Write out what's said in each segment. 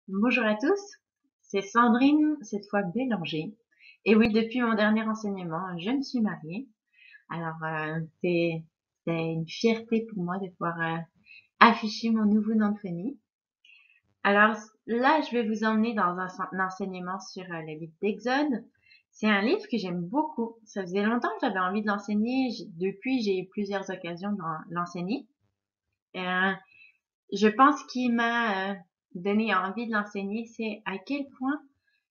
Bonjour à tous, c'est Sandrine, cette fois Bélanger. Et oui, depuis mon dernier enseignement, je me suis mariée. Alors, c'est une fierté pour moi de pouvoir afficher mon nouveau nom de famille. Alors là, je vais vous emmener dans un enseignement sur le livre d'Exode. C'est un livre que j'aime beaucoup. Ça faisait longtemps que j'avais envie de l'enseigner. Depuis, j'ai eu plusieurs occasions de l'enseigner. Euh, je pense qu'il m'a donné envie de l'enseigner, c'est à quel point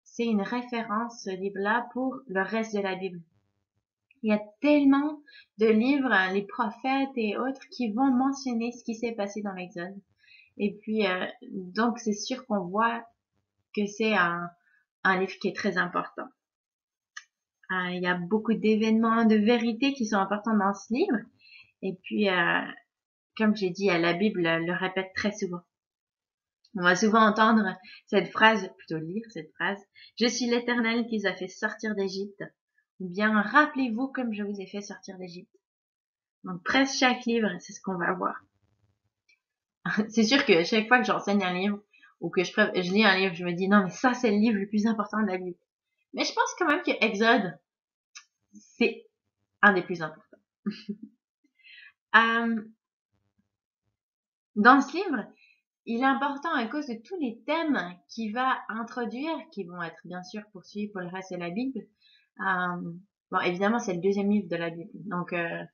c'est une référence, ce livre-là, pour le reste de la Bible. Il y a tellement de livres, les prophètes et autres, qui vont mentionner ce qui s'est passé dans l'Exode. Et puis, donc, c'est sûr qu'on voit que c'est un livre qui est très important. Il y a beaucoup d'événements, de vérités qui sont importants dans ce livre. Et puis, comme j'ai dit, la Bible le répète très souvent. On va souvent entendre cette phrase, plutôt lire cette phrase, je suis l'Éternel qui vous a fait sortir d'Égypte. Ou bien, rappelez-vous comme je vous ai fait sortir d'Égypte. Donc, presque chaque livre, c'est ce qu'on va voir. C'est sûr que chaque fois que j'enseigne un livre, ou que je lis un livre, je me dis, non, mais ça, c'est le livre le plus important de la Bible. Mais je pense quand même que Exode, c'est un des plus importants. Euh, dans ce livre, il est important à cause de tous les thèmes qu'il va introduire, qui vont être bien sûr poursuivis pour le reste de la Bible. Bon, évidemment, c'est le deuxième livre de la Bible, donc il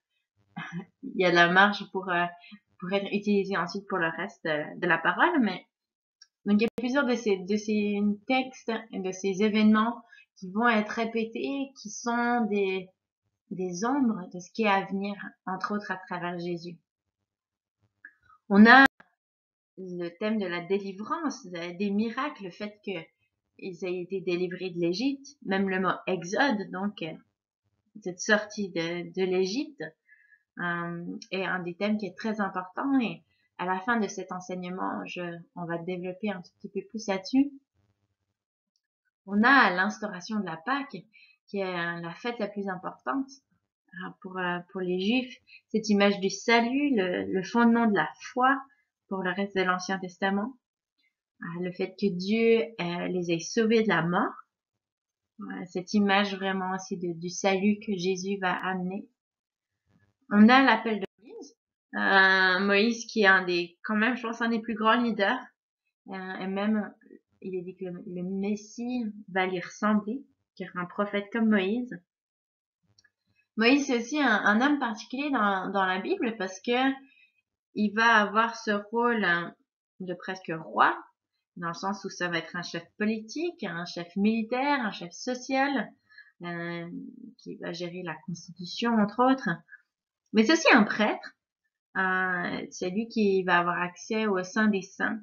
y a de la marge pour être utilisé ensuite pour le reste de la parole. Mais donc il y a plusieurs de ces textes, de ces événements qui vont être répétés, qui sont des ombres de ce qui est à venir, entre autres à travers Jésus. On a le thème de la délivrance, des miracles, le fait qu'ils aient été délivrés de l'Égypte, même le mot exode, donc cette sortie de l'Égypte, est un des thèmes qui est très important. Et à la fin de cet enseignement, on va développer un tout petit peu plus là-dessus. On a l'instauration de la Pâque, qui est la fête la plus importante pour les Juifs. Cette image du salut, le fondement de la foi pour le reste de l'Ancien Testament. Le fait que Dieu les ait sauvés de la mort, cette image vraiment aussi du salut que Jésus va amener. On a l'appel de Moïse, Moïse qui est quand même, je pense, un des plus grands leaders, et même, il est dit que le Messie va lui ressembler, car un prophète comme Moïse. Moïse, c'est aussi un homme particulier dans la Bible parce que il va avoir ce rôle de presque roi, dans le sens où ça va être un chef politique, un chef militaire, un chef social, euh, qui va gérer la constitution, entre autres. Mais c'est aussi un prêtre. C'est lui qui va avoir accès au Saint des Saints.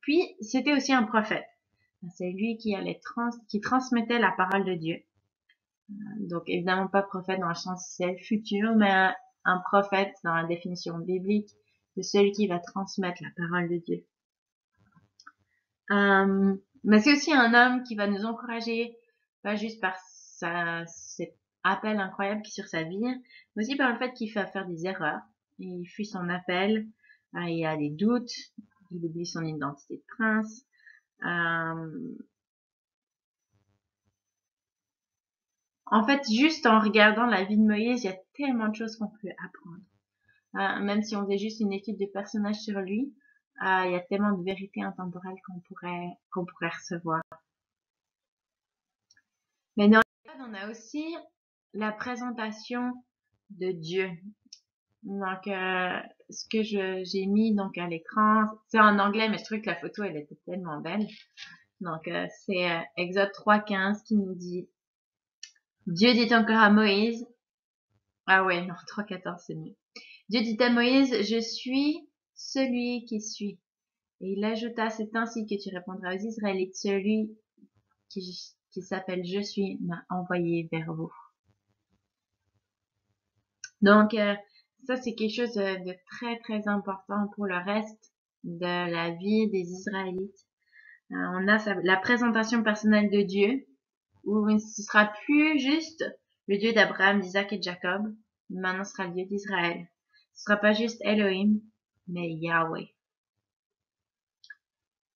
Puis, c'était aussi un prophète. C'est lui qui transmettait la parole de Dieu. Donc, évidemment pas prophète dans le sens c'est le futur, mais un prophète dans la définition biblique de celui qui va transmettre la parole de Dieu. Mais c'est aussi un homme qui va nous encourager, pas juste par cet appel incroyable qui est sur sa vie, mais aussi par le fait qu'il va faire des erreurs. Il fuit son appel, il a des doutes, il oublie son identité de prince. En fait, juste en regardant la vie de Moïse, il y a tellement de choses qu'on peut apprendre. Même si on faisait juste une étude de personnages sur lui, il y a tellement de vérités intemporelles qu'on pourrait recevoir. Mais dans l'épisode, on a aussi la présentation de Dieu. Donc, ce que j'ai mis donc à l'écran, c'est en anglais, mais je trouvais que la photo, elle était tellement belle. Donc, c'est Exode 3:15 qui nous dit, Dieu dit encore à Moïse, ah ouais, non, 3:14 c'est mieux. Dieu dit à Moïse, je suis celui qui suis. Et il ajouta, c'est ainsi que tu répondras aux Israélites, celui qui s'appelle Je suis m'a envoyé vers vous. Donc, ça, c'est quelque chose de très, très important pour le reste de la vie des Israélites. On a la présentation personnelle de Dieu, où ce sera plus juste le Dieu d'Abraham, d'Isaac et de Jacob. Maintenant, ce sera le Dieu d'Israël. Ce sera pas juste Elohim, mais Yahweh.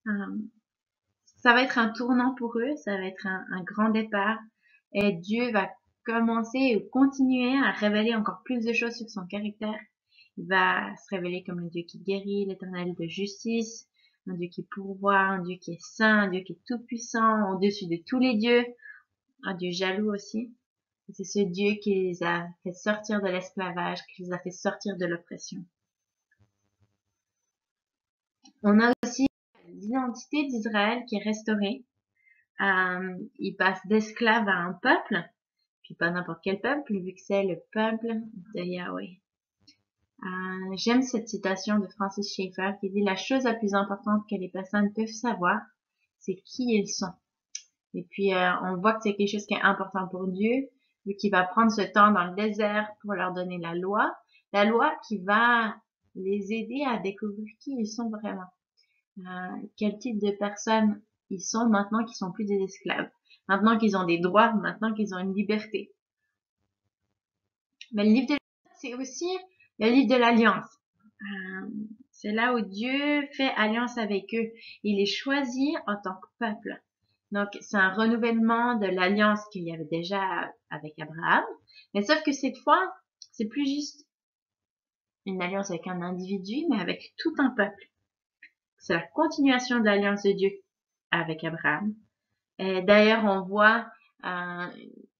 Euh, Ça va être un tournant pour eux, ça va être un grand départ. Et Dieu va commencer ou continuer à révéler encore plus de choses sur son caractère. Il va se révéler comme le Dieu qui guérit, l'éternel de justice, un Dieu qui pourvoit, un Dieu qui est saint, un Dieu qui est tout puissant, au-dessus de tous les dieux, un Dieu jaloux aussi. C'est ce Dieu qui les a fait sortir de l'esclavage, qui les a fait sortir de l'oppression. On a aussi l'identité d'Israël qui est restaurée. Il passe d'esclave à un peuple, puis pas n'importe quel peuple, vu que c'est le peuple de Yahweh. J'aime cette citation de Francis Schaeffer qui dit: la chose la plus importante que les personnes peuvent savoir, c'est qui ils sont. Et puis on voit que c'est quelque chose qui est important pour Dieu, vu qu'il va prendre ce temps dans le désert pour leur donner la loi qui va les aider à découvrir qui ils sont vraiment, quel type de personnes ils sont maintenant qu'ils sont plus des esclaves, maintenant qu'ils ont des droits, maintenant qu'ils ont une liberté. Mais le livre de c'est aussi le livre de l'alliance. C'est là où Dieu fait alliance avec eux. Il les choisit en tant que peuple. Donc, c'est un renouvellement de l'alliance qu'il y avait déjà avec Abraham. Mais sauf que cette fois, c'est plus juste une alliance avec un individu, mais avec tout un peuple. C'est la continuation de l'alliance de Dieu avec Abraham. Et d'ailleurs, on voit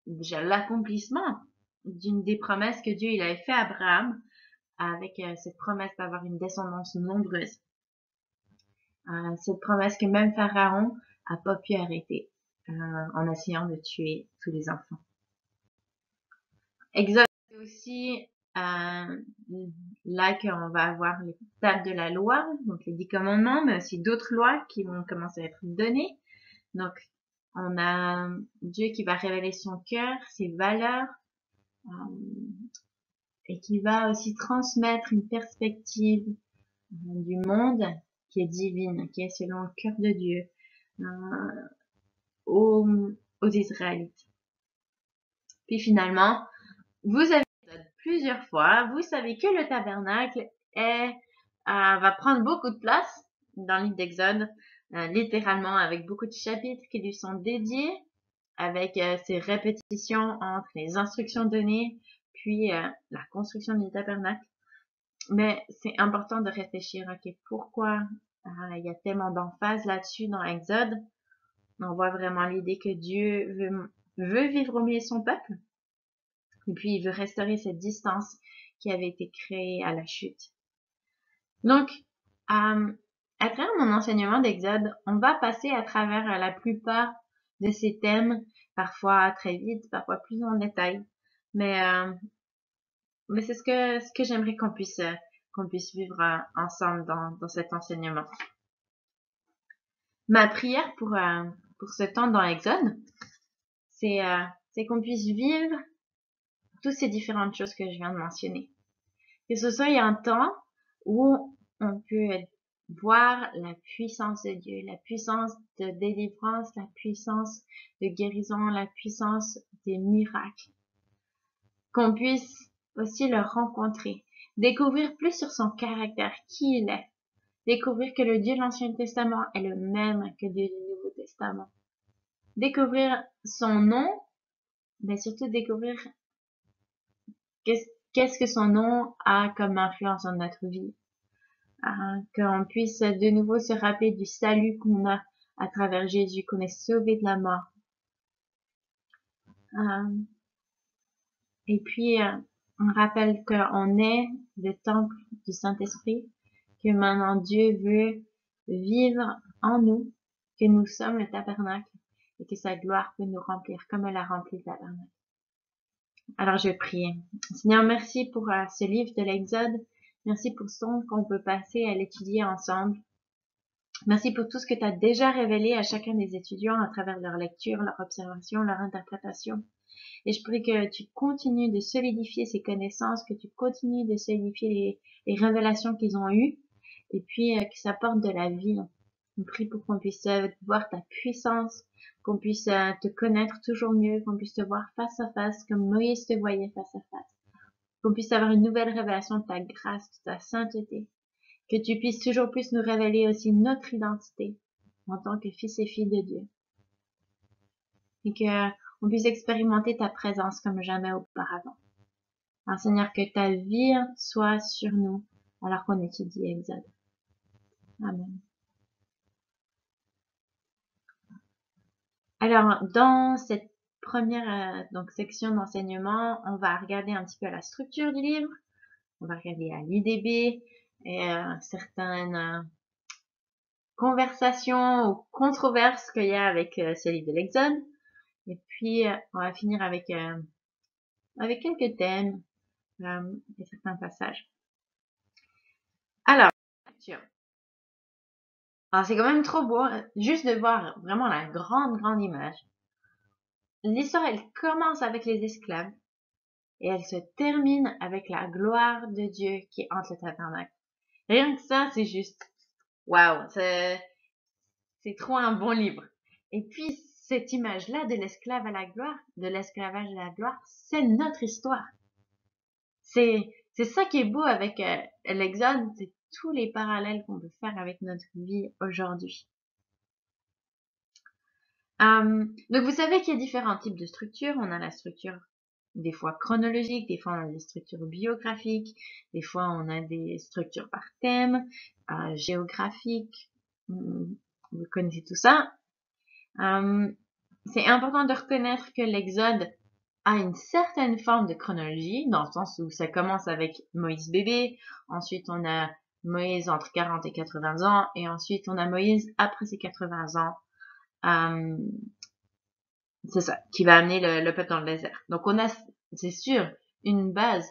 déjà l'accomplissement d'une des promesses que Dieu il avait fait à Abraham avec cette promesse d'avoir une descendance nombreuse. Cette promesse que même Pharaon a pas pu arrêter en essayant de tuer tous les enfants. Exode, c'est aussi là qu'on va avoir les tables de la loi, donc les 10 commandements, mais aussi d'autres lois qui vont commencer à être données. Donc, on a Dieu qui va révéler son cœur, ses valeurs, et qui va aussi transmettre une perspective du monde qui est divine, qui est selon le cœur de Dieu aux, aux Israélites. Puis finalement, vous avez plusieurs fois, vous savez que le tabernacle va prendre beaucoup de place dans le livre d'Exode, littéralement avec beaucoup de chapitres qui lui sont dédiés, avec ces répétitions entre les instructions données, puis la construction du tabernacle. Mais c'est important de réfléchir, ok, pourquoi il y a tellement d'emphase là-dessus dans Exode. On voit vraiment l'idée que Dieu veut vivre au milieu de son peuple, et puis il veut restaurer cette distance qui avait été créée à la chute. Donc, à travers mon enseignement d'Exode, on va passer à travers la plupart de ces thèmes, parfois très vite, parfois plus en détail. Mais, mais c'est ce que j'aimerais qu'on puisse vivre ensemble dans cet enseignement. Ma prière pour ce temps dans Exode, c'est qu'on puisse vivre toutes ces différentes choses que je viens de mentionner. Que ce soit un temps où on peut voir la puissance de Dieu, la puissance de délivrance, la puissance de guérison, la puissance des miracles. Qu'on puisse aussi le rencontrer, découvrir plus sur son caractère, qui il est, découvrir que le Dieu de l'Ancien Testament est le même que le Dieu du Nouveau Testament, découvrir son nom, mais surtout découvrir qu'est-ce que son nom a comme influence dans notre vie. Qu'on puisse de nouveau se rappeler du salut qu'on a à travers Jésus, qu'on est sauvé de la mort. Et puis, on rappelle qu'on est le temple du Saint-Esprit, que maintenant Dieu veut vivre en nous, que nous sommes le tabernacle et que sa gloire peut nous remplir comme elle a rempli le tabernacle. Alors je vais prier. Seigneur, merci pour ce livre de l'Exode. Merci pour ce temps qu'on peut passer à l'étudier ensemble. Merci pour tout ce que tu as déjà révélé à chacun des étudiants à travers leur lecture, leur observation, leur interprétation. Et je prie que tu continues de solidifier ces connaissances, que tu continues de solidifier les révélations qu'ils ont eues, et puis que ça porte de la vie. On prie pour qu'on puisse voir ta puissance, qu'on puisse te connaître toujours mieux, qu'on puisse te voir face à face, comme Moïse te voyait face à face. Qu'on puisse avoir une nouvelle révélation de ta grâce, de ta sainteté. Que tu puisses toujours plus nous révéler aussi notre identité. en tant que fils et filles de Dieu. Et que on puisse expérimenter ta présence comme jamais auparavant. Alors, Seigneur, que ta vie soit sur nous alors qu'on étudie Exode. Amen. Alors, dans cette première section d'enseignement, on va regarder un petit peu à la structure du livre, on va regarder à l'IDB et certaines conversations ou controverses qu'il y a avec ce livre de l'Exode. Et puis, on va finir avec quelques thèmes et certains passages. Alors, c'est quand même trop beau, juste de voir vraiment la grande image. L'histoire, elle commence avec les esclaves et elle se termine avec la gloire de Dieu qui entre le tabernacle. Rien que ça, c'est juste, waouh, c'est trop un bon livre. Et puis, cette image-là de l'esclave à la gloire, de l'esclavage à la gloire, c'est notre histoire. C'est ça qui est beau avec l'Exode, c'est tous les parallèles qu'on peut faire avec notre vie aujourd'hui. Donc vous savez qu'il y a différents types de structures. On a la structure des fois chronologique, des fois on a des structures biographiques, des fois on a des structures par thème, géographiques. Vous connaissez tout ça. C'est important de reconnaître que l'Exode a une certaine forme de chronologie, dans le sens où ça commence avec Moïse bébé, ensuite on a Moïse entre 40 et 80 ans, et ensuite on a Moïse après ses 80 ans. C'est ça, qui va amener le peuple dans le désert. Donc on a, c'est sûr, une base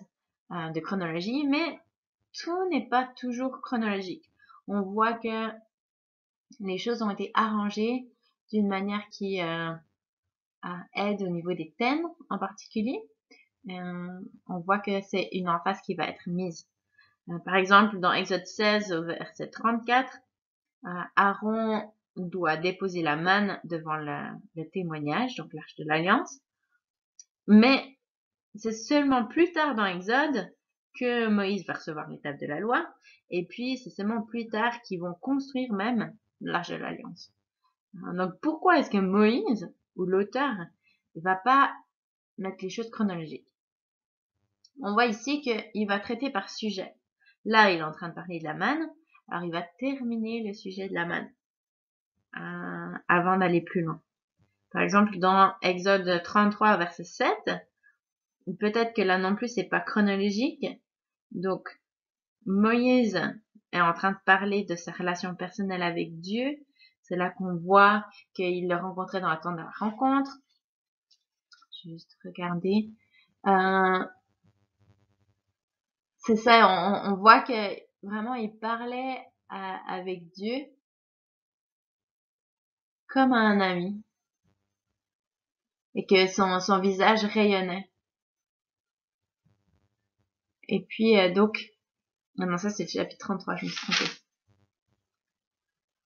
de chronologie, mais tout n'est pas toujours chronologique. On voit que les choses ont été arrangées d'une manière qui aide au niveau des thèmes en particulier. On voit que c'est une emphase qui va être mise. Par exemple, dans Exode 16 au verset 34, Aaron doit déposer la manne devant le témoignage, donc l'arche de l'alliance. Mais c'est seulement plus tard dans Exode que Moïse va recevoir l'étape de la loi. Et puis, c'est seulement plus tard qu'ils vont construire même l'arche de l'alliance. Donc, pourquoi est-ce que Moïse, ou l'auteur, ne va pas mettre les choses chronologiques? On voit ici qu'il va traiter par sujet. Là, il est en train de parler de la manne. Alors, il va terminer le sujet de la manne avant d'aller plus loin. Par exemple, dans Exode 33, verset 7, peut-être que là non plus, c'est pas chronologique. Donc, Moïse est en train de parler de sa relation personnelle avec Dieu. C'est là qu'on voit qu'il le rencontrait dans la tente de la rencontre. Je vais juste regarder. C'est ça, on voit que vraiment il parlait avec Dieu comme un ami et que son visage rayonnait. Et puis donc, non ça c'est le chapitre 33, je me suis trompée.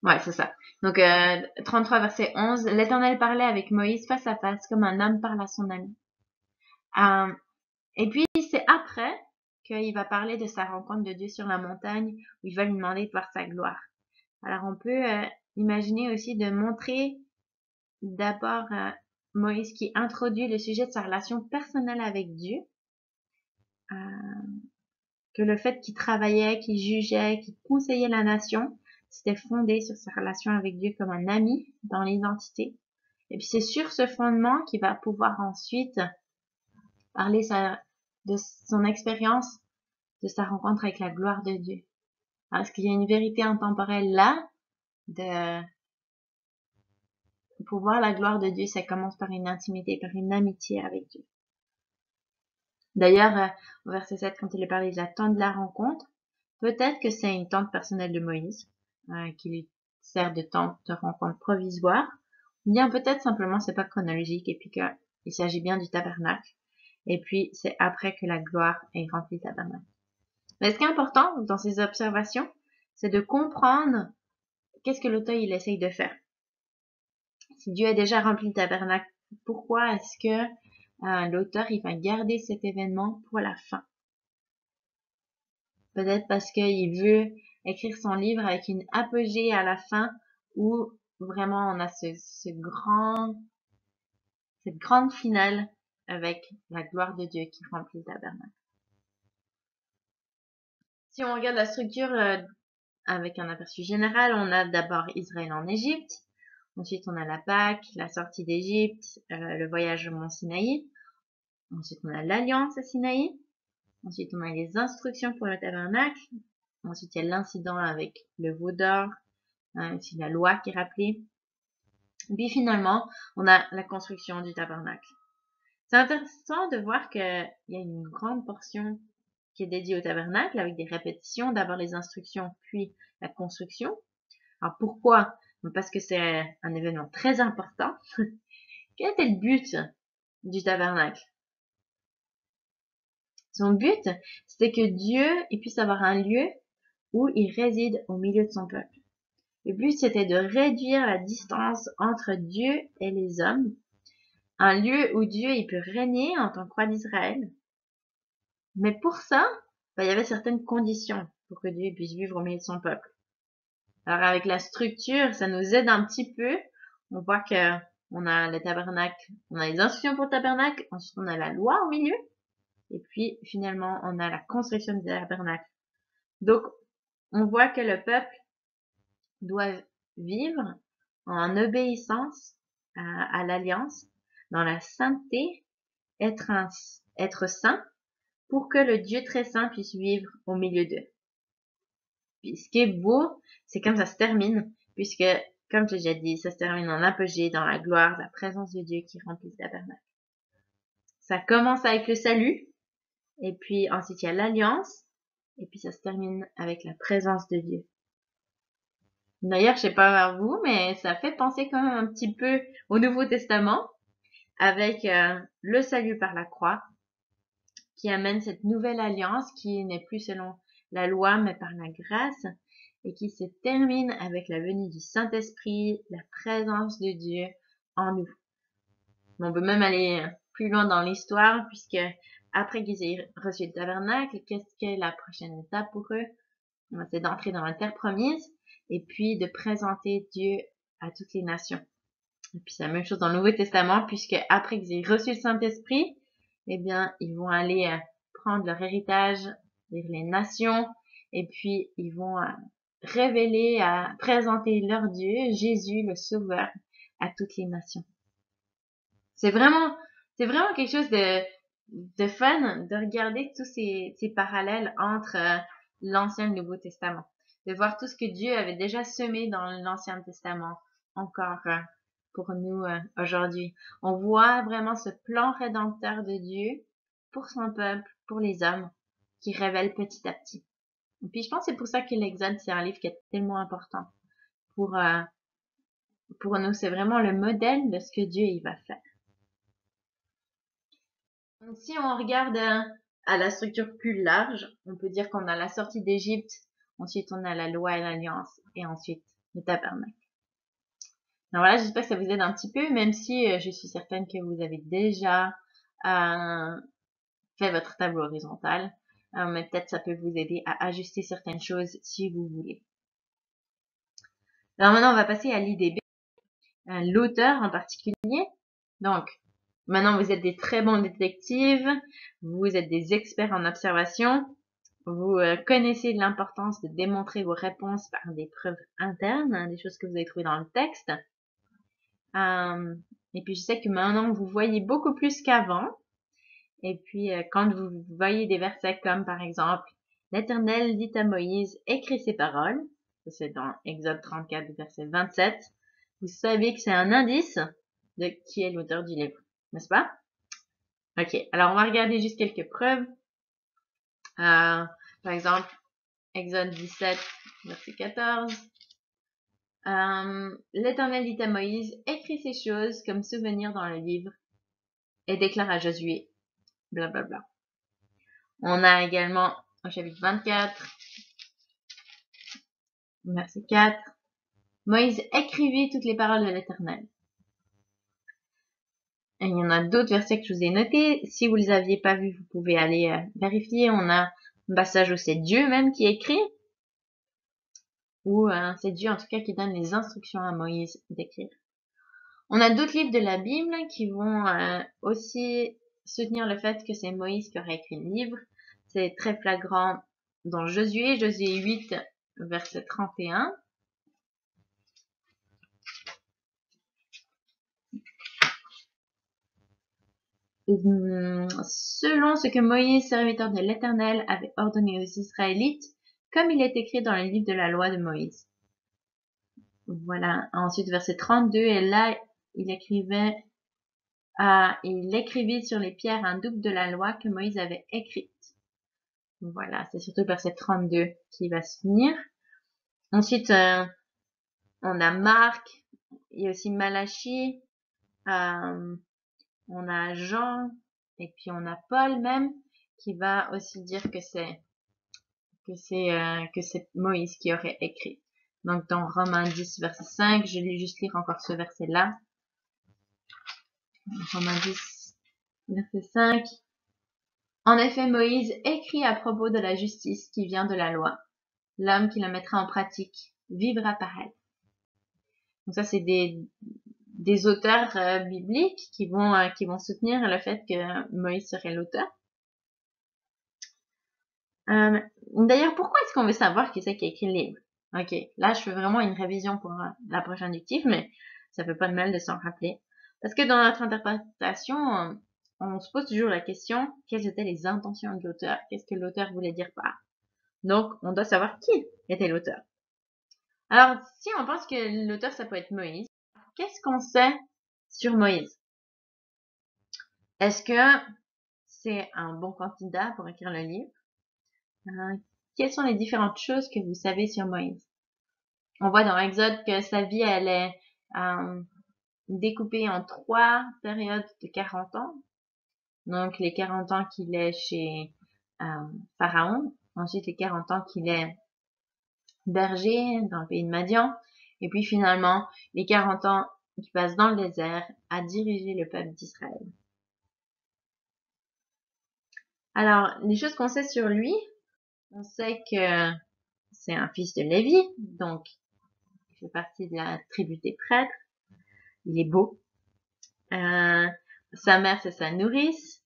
Ouais, c'est ça. Donc 33 verset 11, l'Éternel parlait avec Moïse face à face comme un homme parle à son ami. Et puis c'est après qu'il va parler de sa rencontre de Dieu sur la montagne où il va lui demander de voir sa gloire. Alors on peut imaginer aussi de montrer d'abord Moïse qui introduit le sujet de sa relation personnelle avec Dieu, que le fait qu'il travaillait, qu'il jugeait, qu'il conseillait la nation, c'était fondé sur sa relation avec Dieu comme un ami dans l'identité. Et puis c'est sur ce fondement qu'il va pouvoir ensuite parler de son expérience, de sa rencontre avec la gloire de Dieu. Parce qu'il y a une vérité intemporelle là, de pour voir la gloire de Dieu, ça commence par une intimité, par une amitié avec Dieu. D'ailleurs, au verset 7, quand il est parlé de la tente de la rencontre, peut-être que c'est une tente personnelle de Moïse, qui lui sert de tente de rencontre provisoire, ou bien peut-être simplement c'est pas chronologique et puis qu'il s'agit bien du tabernacle, et puis c'est après que la gloire ait rempli le tabernacle. Mais ce qui est important dans ces observations, c'est de comprendre qu'est-ce que l'auteur il essaye de faire. Si Dieu a déjà rempli le tabernacle, pourquoi est-ce que l'auteur il va garder cet événement pour la fin? Peut-être parce qu'il veut écrire son livre avec une apogée à la fin où vraiment, on a cette grande finale avec la gloire de Dieu qui remplit le tabernacle. Si on regarde la structure avec un aperçu général, on a d'abord Israël en Égypte. Ensuite, on a la Pâque, la sortie d'Égypte, le voyage au mont Sinaï. Ensuite, on a l'alliance à Sinaï. Ensuite, on a les instructions pour le tabernacle. Ensuite, il y a l'incident avec le veau d'or. Aussi la loi qui est rappelée. Et puis finalement, on a la construction du tabernacle. C'est intéressant de voir qu'il y a une grande portion qui est dédiée au tabernacle avec des répétitions, d'abord les instructions, puis la construction. Alors pourquoi? Parce que c'est un événement très important. Quel était le but du tabernacle? Son but, c'était que Dieu puisse avoir un lieu où il réside au milieu de son peuple. Le but, c'était de réduire la distance entre Dieu et les hommes, un lieu où Dieu il peut régner en tant que roi d'Israël. Mais pour ça, il y avait certaines conditions pour que Dieu puisse vivre au milieu de son peuple. Alors avec la structure, ça nous aide un petit peu. On voit que on a le tabernacle, on a les instructions pour le tabernacle, ensuite on a la loi au milieu, et puis finalement on a la construction du tabernacle. Donc on voit que le peuple doit vivre en obéissance à l'alliance, dans la sainteté, être saint, pour que le Dieu très saint puisse vivre au milieu d'eux. Puis ce qui est beau, c'est comme ça se termine, puisque, comme j'ai déjà dit, ça se termine en apogée, dans la gloire, la présence de Dieu qui remplit le tabernacle. Ça commence avec le salut, et puis ensuite il y a l'alliance, et puis ça se termine avec la présence de Dieu. D'ailleurs, je sais pas vers vous, mais ça fait penser quand même un petit peu au Nouveau Testament, avec le salut par la croix, qui amène cette nouvelle alliance qui n'est plus selon la loi, mais par la grâce, et qui se termine avec la venue du Saint-Esprit, la présence de Dieu en nous. On peut même aller plus loin dans l'histoire, puisque après qu'ils aient reçu le tabernacle, qu'est-ce qu'est la prochaine étape pour eux? C'est d'entrer dans la terre promise, et puis de présenter Dieu à toutes les nations. Et puis c'est la même chose dans le Nouveau Testament, puisque après qu'ils aient reçu le Saint-Esprit, eh bien, ils vont aller prendre leur héritage vers les nations, et puis ils vont révéler, présenter leur Dieu, Jésus, le Sauveur, à toutes les nations. C'est vraiment quelque chose de fun de regarder tous ces parallèles entre l'Ancien et le Nouveau Testament. De voir tout ce que Dieu avait déjà semé dans l'Ancien Testament encore pour nous aujourd'hui. On voit vraiment ce plan rédempteur de Dieu pour son peuple, pour les hommes, qui révèle petit à petit. Et puis je pense que c'est pour ça que l'Exode, c'est un livre qui est tellement important pour nous. C'est vraiment le modèle de ce que Dieu il va faire. Donc, si on regarde à la structure plus large, on peut dire qu'on a la sortie d'Égypte, ensuite on a la loi et l'alliance, et ensuite le tabernacle. Alors voilà, j'espère que ça vous aide un petit peu, même si je suis certaine que vous avez déjà fait votre tableau horizontal, mais peut-être ça peut vous aider à ajuster certaines choses si vous voulez. Alors maintenant, on va passer à l'IDB, l'auteur en particulier. Donc, maintenant, vous êtes des très bons détectives, vous êtes des experts en observation, vous connaissez l'importance de démontrer vos réponses par des preuves internes, hein, des choses que vous avez trouvées dans le texte. Et puis, je sais que maintenant, vous voyez beaucoup plus qu'avant. Et puis, quand vous voyez des versets comme, par exemple, l'Éternel dit à Moïse, écris ces paroles. C'est dans Exode 34, verset 27. Vous savez que c'est un indice de qui est l'auteur du livre, n'est-ce pas? Ok, alors on va regarder juste quelques preuves. Par exemple, Exode 17, verset 14. L'Éternel dit à Moïse, écris ces choses comme souvenir dans le livre et déclare à Josué, blablabla. On a également au chapitre 24, verset 4, Moïse écrivit toutes les paroles de l'Éternel. Et il y en a d'autres versets que je vous ai notés. Si vous les aviez pas vus, vous pouvez aller vérifier. On a un passage où c'est Dieu même qui écrit, ou c'est Dieu en tout cas qui donne les instructions à Moïse d'écrire. On a d'autres livres de la Bible qui vont aussi soutenir le fait que c'est Moïse qui aurait écrit le livre. C'est très flagrant dans Josué 8, verset 31. Selon ce que Moïse, serviteur de l'Éternel, avait ordonné aux Israélites, comme il est écrit dans le livre de la loi de Moïse. Voilà. Ensuite, verset 32, et là, il écrivit sur les pierres un double de la loi que Moïse avait écrite. Voilà, c'est surtout verset 32 qui va se finir. Ensuite, on a Marc, il y a aussi Malachie, on a Jean, et puis on a Paul même, qui va aussi dire que c'est Moïse qui aurait écrit. Donc dans Romains 10, verset 5, je vais juste lire encore ce verset-là. Romains 10, verset 5. En effet, Moïse écrit à propos de la justice qui vient de la loi. L'homme qui la mettra en pratique vivra par elle. Donc ça, c'est des auteurs bibliques qui vont soutenir le fait que Moïse serait l'auteur. D'ailleurs, pourquoi est-ce qu'on veut savoir qui c'est qui a écrit le livre? Ok, là, je fais vraiment une révision pour la prochaine lecture, mais ça fait pas de mal de s'en rappeler. Parce que dans notre interprétation, on se pose toujours la question, quelles étaient les intentions de l'auteur? Qu'est-ce que l'auteur voulait dire par? Donc, on doit savoir qui était l'auteur. Alors, si on pense que l'auteur, ça peut être Moïse, qu'est-ce qu'on sait sur Moïse? Est-ce que c'est un bon candidat pour écrire le livre? Quelles sont les différentes choses que vous savez sur Moïse? On voit dans Exode que sa vie, elle est découpée en 3 périodes de 40 ans. Donc, les 40 ans qu'il est chez Pharaon. Ensuite, les 40 ans qu'il est berger dans le pays de Madian. Et puis, finalement, les 40 ans qu'il passe dans le désert à diriger le peuple d'Israël. Alors, les choses qu'on sait sur lui, on sait que c'est un fils de Lévi, donc il fait partie de la tribu des prêtres. Il est beau. Sa mère, c'est sa nourrice.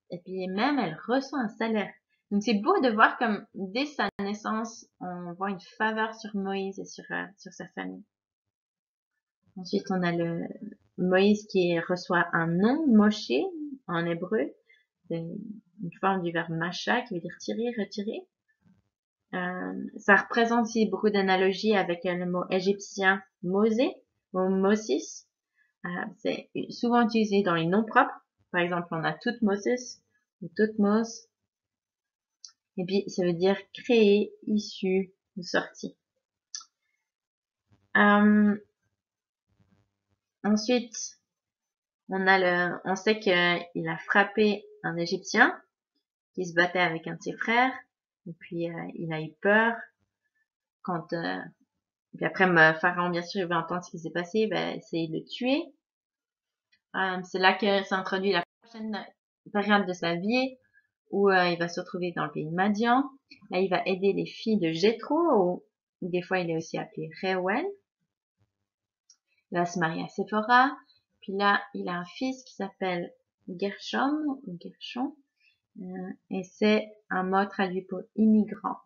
Et puis même, elle reçoit un salaire. Donc c'est beau de voir comme dès sa naissance, on voit une faveur sur Moïse et sur sa famille. Ensuite, on a le Moïse qui reçoit un nom, Moshe, en hébreu. C'est une forme du verbe macha qui veut dire tirer, retirer. Ça représente aussi beaucoup d'analogies avec le mot égyptien Mosé ou Moses. C'est souvent utilisé dans les noms propres. Par exemple, on a Toutmoses ou Toutmos. Et puis, ça veut dire créer, issu ou sorti. Ensuite, on sait qu'il a frappé un Égyptien qui se battait avec un de ses frères. Et puis, il a eu peur quand puis après, Pharaon, bien sûr, il va entendre ce qui s'est passé, il va essayer de le tuer. C'est là que s'introduit la prochaine période de sa vie, où il va se retrouver dans le pays de Madian. Là, il va aider les filles de Jéthro, ou des fois, il est aussi appelé Reuel. Il va se marier à Séphora. Puis là, il a un fils qui s'appelle Gershom, ou Gershon, et c'est un mot traduit pour immigrant.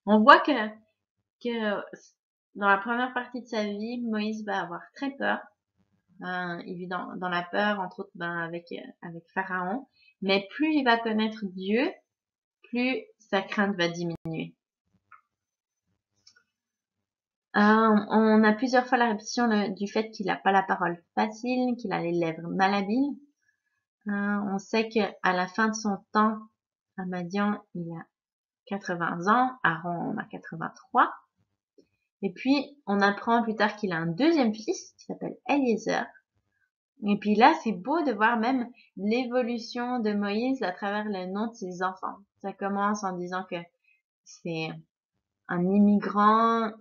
On voit que dans la première partie de sa vie, Moïse va avoir très peur. Il vit dans la peur, entre autres avec Pharaon. Mais plus il va connaître Dieu, plus sa crainte va diminuer. On a plusieurs fois la répétition du fait qu'il n'a pas la parole facile, qu'il a les lèvres malhabiles. On sait qu'à la fin de son temps à Madian, il a 80 ans, Aaron en a 83. Et puis, on apprend plus tard qu'il a un deuxième fils qui s'appelle Eliezer. Et puis là, c'est beau de voir même l'évolution de Moïse à travers le nom de ses enfants. Ça commence en disant que c'est un immigrant,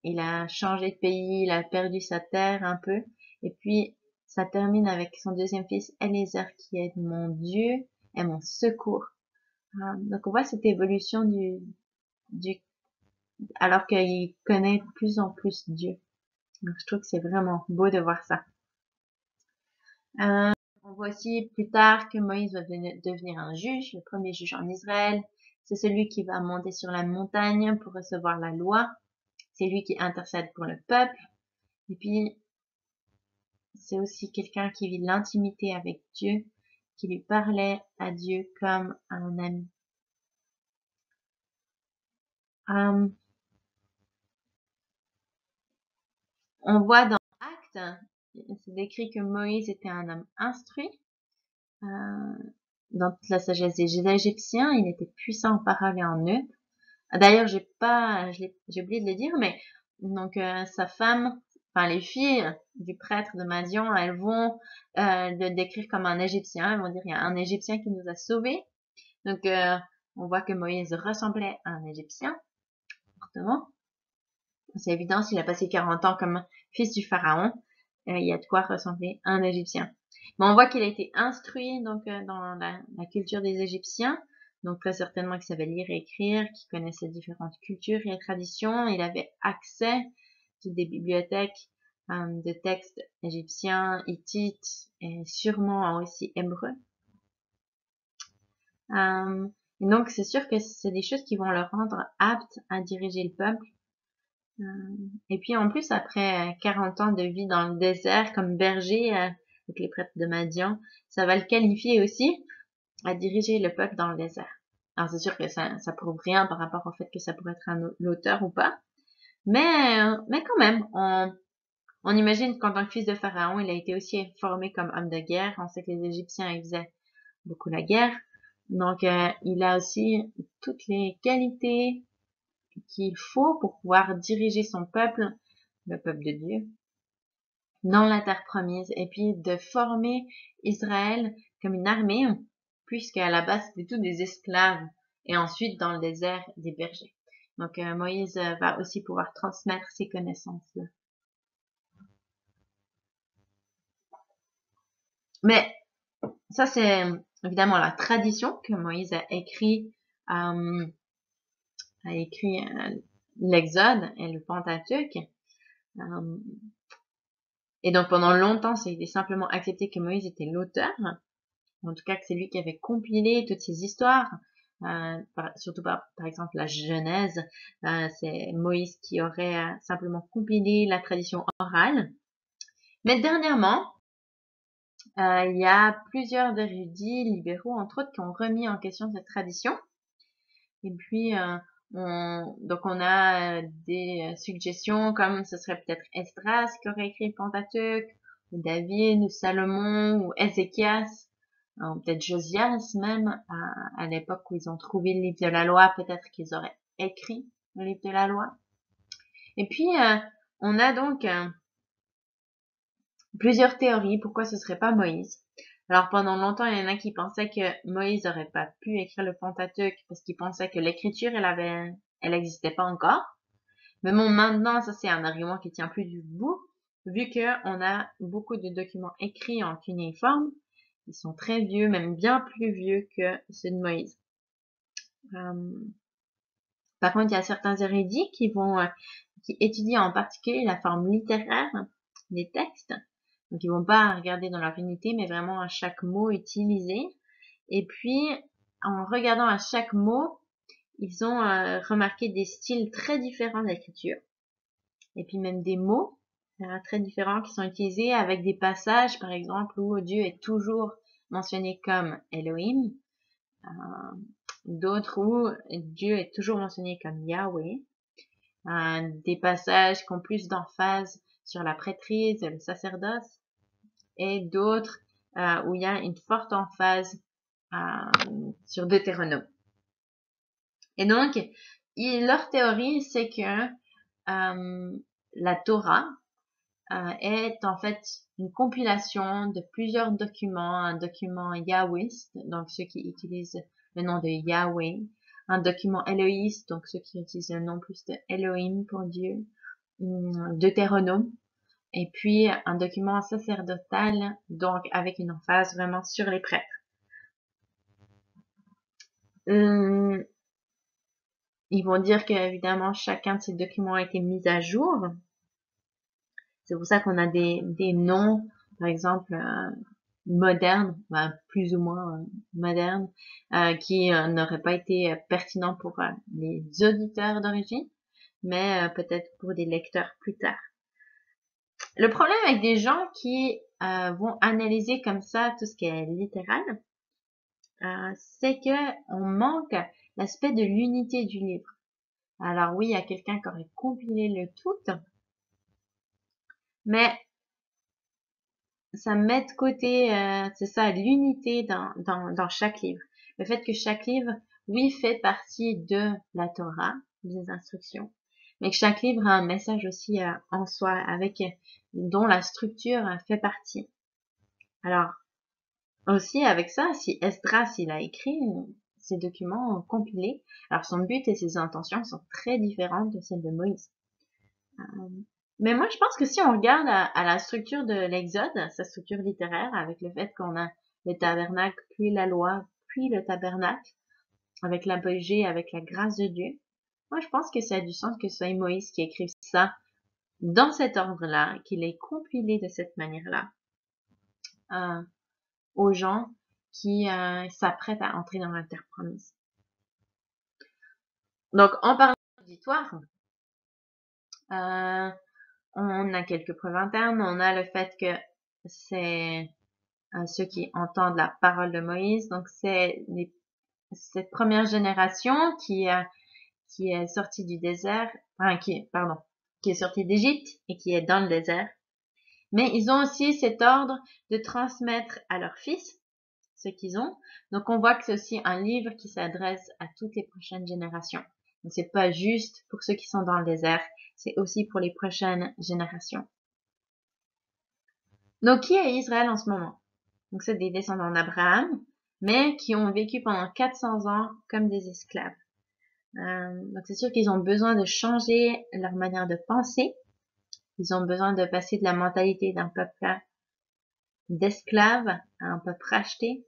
il a changé de pays, il a perdu sa terre un peu. Et puis, ça termine avec son deuxième fils, Eliezer, qui est mon Dieu et mon secours. Donc on voit cette évolution du alors qu'il connaît de plus en plus Dieu. Donc, je trouve que c'est vraiment beau de voir ça. On voit aussi plus tard que Moïse va devenir un juge, le premier juge en Israël. C'est celui qui va monter sur la montagne pour recevoir la loi. C'est lui qui intercède pour le peuple. Et puis, c'est aussi quelqu'un qui vit l'intimité avec Dieu, qui lui parlait à Dieu comme à un ami. On voit dans Actes, c'est décrit que Moïse était un homme instruit, dans toute la sagesse des Égyptiens, il était puissant en parole et en œuvre. D'ailleurs, j'ai oublié de le dire, mais donc sa femme, enfin les filles du prêtre de Madian, elles vont le décrire comme un Égyptien. Elles vont dire il y a un Égyptien qui nous a sauvés. Donc on voit que Moïse ressemblait à un Égyptien, fortement. C'est évident, s'il a passé 40 ans comme fils du pharaon, il y a de quoi ressembler à un Égyptien. Mais on voit qu'il a été instruit donc dans la culture des Égyptiens, donc très certainement qu'il savait lire et écrire, qu'il connaissait différentes cultures et traditions. Il avait accès à des bibliothèques de textes égyptiens, hittites et sûrement aussi hébreux. Et donc c'est sûr que c'est des choses qui vont le rendre apte à diriger le peuple. Et puis en plus, après 40 ans de vie dans le désert comme berger avec les prêtres de Madian, ça va le qualifier aussi à diriger le peuple dans le désert. Alors c'est sûr que ça prouve rien par rapport au fait que ça pourrait être l'auteur ou pas, mais quand même, on imagine qu'en tant que fils de Pharaon, il a été aussi formé comme homme de guerre. On sait que les Égyptiens ils faisaient beaucoup la guerre, donc il a aussi toutes les qualités qu'il faut pour pouvoir diriger son peuple, le peuple de Dieu, dans la terre promise, et puis de former Israël comme une armée, puisqu'à la base c'était tous des esclaves, et ensuite dans le désert des bergers. Donc Moïse va aussi pouvoir transmettre ces connaissances-là. Mais ça c'est évidemment la tradition que Moïse a écrit l'Exode et le Pentateuque. Et donc pendant longtemps, ça a été simplement accepté que Moïse était l'auteur, en tout cas que c'est lui qui avait compilé toutes ces histoires, surtout par exemple la Genèse, c'est Moïse qui aurait simplement compilé la tradition orale. Mais dernièrement, il y a plusieurs érudits libéraux, entre autres, qui ont remis en question cette tradition. Et puis, donc on a des suggestions comme ce serait peut-être Esdras qui aurait écrit le Pentateuque, ou David, ou Salomon, ou Ézéchias, ou peut-être Josias même, à l'époque où ils ont trouvé le livre de la loi, peut-être qu'ils auraient écrit le livre de la loi. Et puis, on a donc plusieurs théories pourquoi ce serait pas Moïse. Alors pendant longtemps, il y en a qui pensaient que Moïse aurait pas pu écrire le Pentateuque parce qu'il pensait que l'écriture, elle existait pas encore. Mais bon, maintenant, ça c'est un argument qui tient plus du bout, vu que on a beaucoup de documents écrits en cunéiforme. Ils sont très vieux, même bien plus vieux que ceux de Moïse. Par contre, il y a certains érudits qui étudient en particulier la forme littéraire des textes. Donc, ils vont pas regarder dans leur unité, mais vraiment à chaque mot utilisé. Et puis, en regardant à chaque mot, ils ont remarqué des styles très différents d'écriture. Et puis même des mots très différents qui sont utilisés avec des passages, par exemple, où Dieu est toujours mentionné comme Elohim. D'autres où Dieu est toujours mentionné comme Yahweh. Des passages qui ont plus d'emphase sur la prêtrise et le sacerdoce, et d'autres où il y a une forte emphase sur Deutéronome. Et donc, leur théorie, c'est que la Torah est en fait une compilation de plusieurs documents, un document yahwiste, donc ceux qui utilisent le nom de Yahweh, un document élohiste, donc ceux qui utilisent le nom plus de Elohim pour Dieu, Deutéronome, et puis un document sacerdotal, donc avec une emphase vraiment sur les prêtres. Ils vont dire qu'évidemment, chacun de ces documents a été mis à jour. C'est pour ça qu'on a des noms, par exemple, modernes, ben, plus ou moins modernes, qui n'auraient pas été pertinents pour les auditeurs d'origine, mais peut-être pour des lecteurs plus tard. Le problème avec des gens qui vont analyser comme ça tout ce qui est littéral, c'est que on manque l'aspect de l'unité du livre. Alors oui, il y a quelqu'un qui aurait compilé le tout, mais ça met de côté, c'est ça, l'unité dans chaque livre. Le fait que chaque livre, oui, fait partie de la Torah, des instructions, mais que chaque livre a un message aussi en soi, avec dont la structure fait partie. Alors, aussi avec ça, si Esdras, il a écrit ces documents compilés, alors son but et ses intentions sont très différentes de celles de Moïse. Mais moi, je pense que si on regarde à la structure de l'Exode, sa structure littéraire, avec le fait qu'on a le tabernacle, puis la loi, puis le tabernacle, avec l'apogée, avec la grâce de Dieu, moi, je pense que ça a du sens que ce soit Moïse qui écrive ça dans cet ordre-là, qu'il ait compilé de cette manière-là aux gens qui s'apprêtent à entrer dans la terre promise. Donc, en parlant d'auditoire, on a quelques preuves internes. On a le fait que c'est ceux qui entendent la parole de Moïse. Donc, c'est cette première génération qui est sortie du désert, enfin, qui est sortie d'Égypte et qui est dans le désert. Mais ils ont aussi cet ordre de transmettre à leurs fils ce qu'ils ont. Donc, on voit que c'est aussi un livre qui s'adresse à toutes les prochaines générations. Donc, c'est pas juste pour ceux qui sont dans le désert, c'est aussi pour les prochaines générations. Donc, qui est Israël en ce moment? Donc, c'est des descendants d'Abraham, mais qui ont vécu pendant 400 ans comme des esclaves. Donc, c'est sûr qu'ils ont besoin de changer leur manière de penser. Ils ont besoin de passer de la mentalité d'un peuple d'esclaves à un peuple racheté.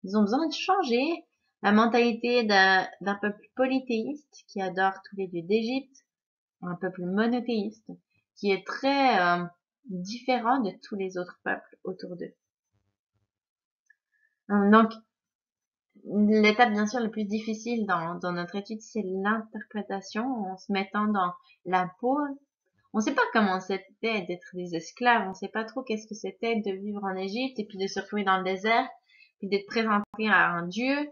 Ils ont besoin de changer la mentalité d'un peuple polythéiste qui adore tous les dieux d'Égypte, un peuple monothéiste qui est très différent de tous les autres peuples autour d'eux. Donc, l'étape bien sûr la plus difficile dans notre étude, c'est l'interprétation en se mettant dans la peau. On ne sait pas comment c'était d'être des esclaves, on ne sait pas trop qu'est-ce que c'était de vivre en Égypte et puis de se retrouver dans le désert, puis d'être présenté à un Dieu.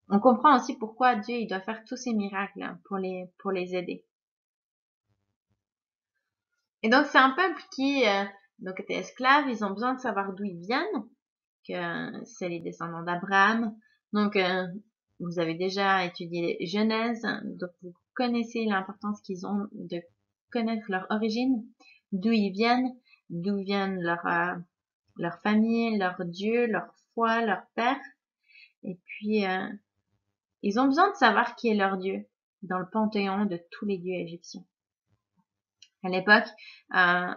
On comprend aussi pourquoi Dieu il doit faire tous ces miracles pour les aider. Et donc c'est un peuple qui donc était esclave, ils ont besoin de savoir d'où ils viennent, que c'est les descendants d'Abraham. Donc vous avez déjà étudié Genèse, donc vous connaissez l'importance qu'ils ont de connaître leur origine, d'où ils viennent, d'où viennent leur famille, leur Dieu, leur foi, leur père. Et puis ils ont besoin de savoir qui est leur Dieu dans le panthéon de tous les dieux égyptiens. À l'époque, un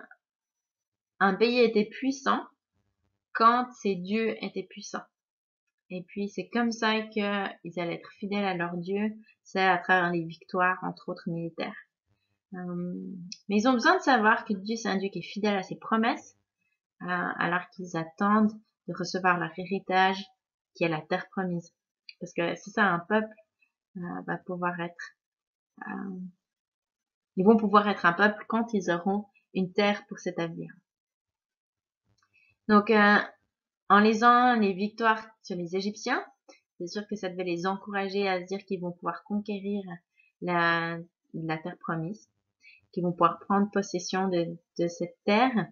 pays était puissant quand ses dieux étaient puissants. Et puis, c'est comme ça qu'ils allaient être fidèles à leur Dieu, c'est à travers les victoires, entre autres militaires. Mais ils ont besoin de savoir que Dieu, c'est un Dieu qui est fidèle à ses promesses, alors qu'ils attendent de recevoir leur héritage, qui est la terre promise. Parce que c'est ça, un peuple va pouvoir être... ils vont pouvoir être un peuple quand ils auront une terre pour s'établir. Donc, en lisant les victoires sur les Égyptiens, c'est sûr que ça devait les encourager à se dire qu'ils vont pouvoir conquérir la terre promise, qu'ils vont pouvoir prendre possession de cette terre.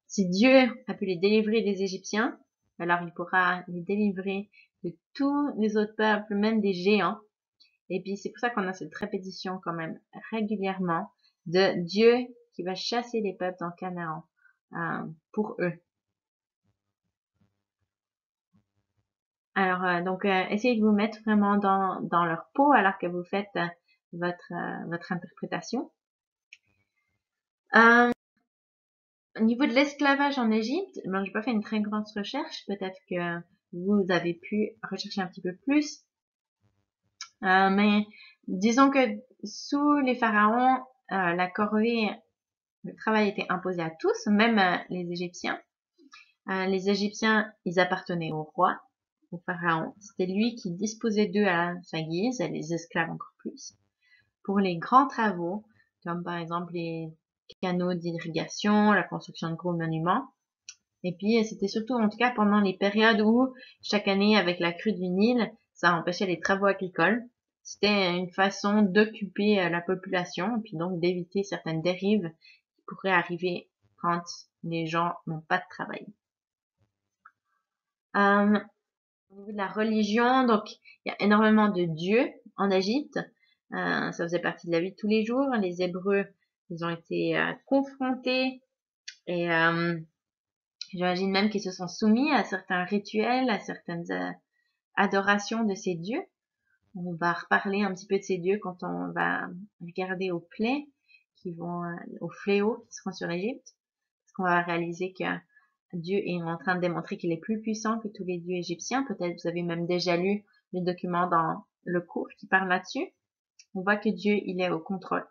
Si Dieu a pu les délivrer des Égyptiens, alors il pourra les délivrer de tous les autres peuples, même des géants. Et puis c'est pour ça qu'on a cette répétition quand même régulièrement de Dieu qui va chasser les peuples dans Canaan pour eux. Alors, donc, essayez de vous mettre vraiment dans leur peau alors que vous faites votre interprétation. Au niveau de l'esclavage en Égypte, ben, j'ai pas fait une très grande recherche. Peut-être que vous avez pu rechercher un petit peu plus. Mais disons que sous les pharaons, la corvée, le travail était imposé à tous, même les Égyptiens. Les Égyptiens, ils appartenaient au roi, au pharaon. C'était lui qui disposait d'eux à sa guise, et les esclaves encore plus. Pour les grands travaux, comme par exemple les canaux d'irrigation, la construction de gros monuments. Et puis, c'était surtout, en tout cas, pendant les périodes où, chaque année, avec la crue du Nil, ça empêchait les travaux agricoles. C'était une façon d'occuper la population, et puis donc d'éviter certaines dérives qui pourraient arriver quand les gens n'ont pas de travail. Au niveau de la religion, donc il y a énormément de dieux en Égypte. Ça faisait partie de la vie de tous les jours. Les Hébreux, ils ont été confrontés et j'imagine même qu'ils se sont soumis à certains rituels, à certaines adorations de ces dieux. On va reparler un petit peu de ces dieux quand on va regarder aux plaies aux fléaux qui seront sur l'Égypte. Parce qu'on va réaliser que Dieu est en train de démontrer qu'il est plus puissant que tous les dieux égyptiens. Peut-être vous avez même déjà lu le document dans le cours qui parle là-dessus. On voit que Dieu, il est au contrôle.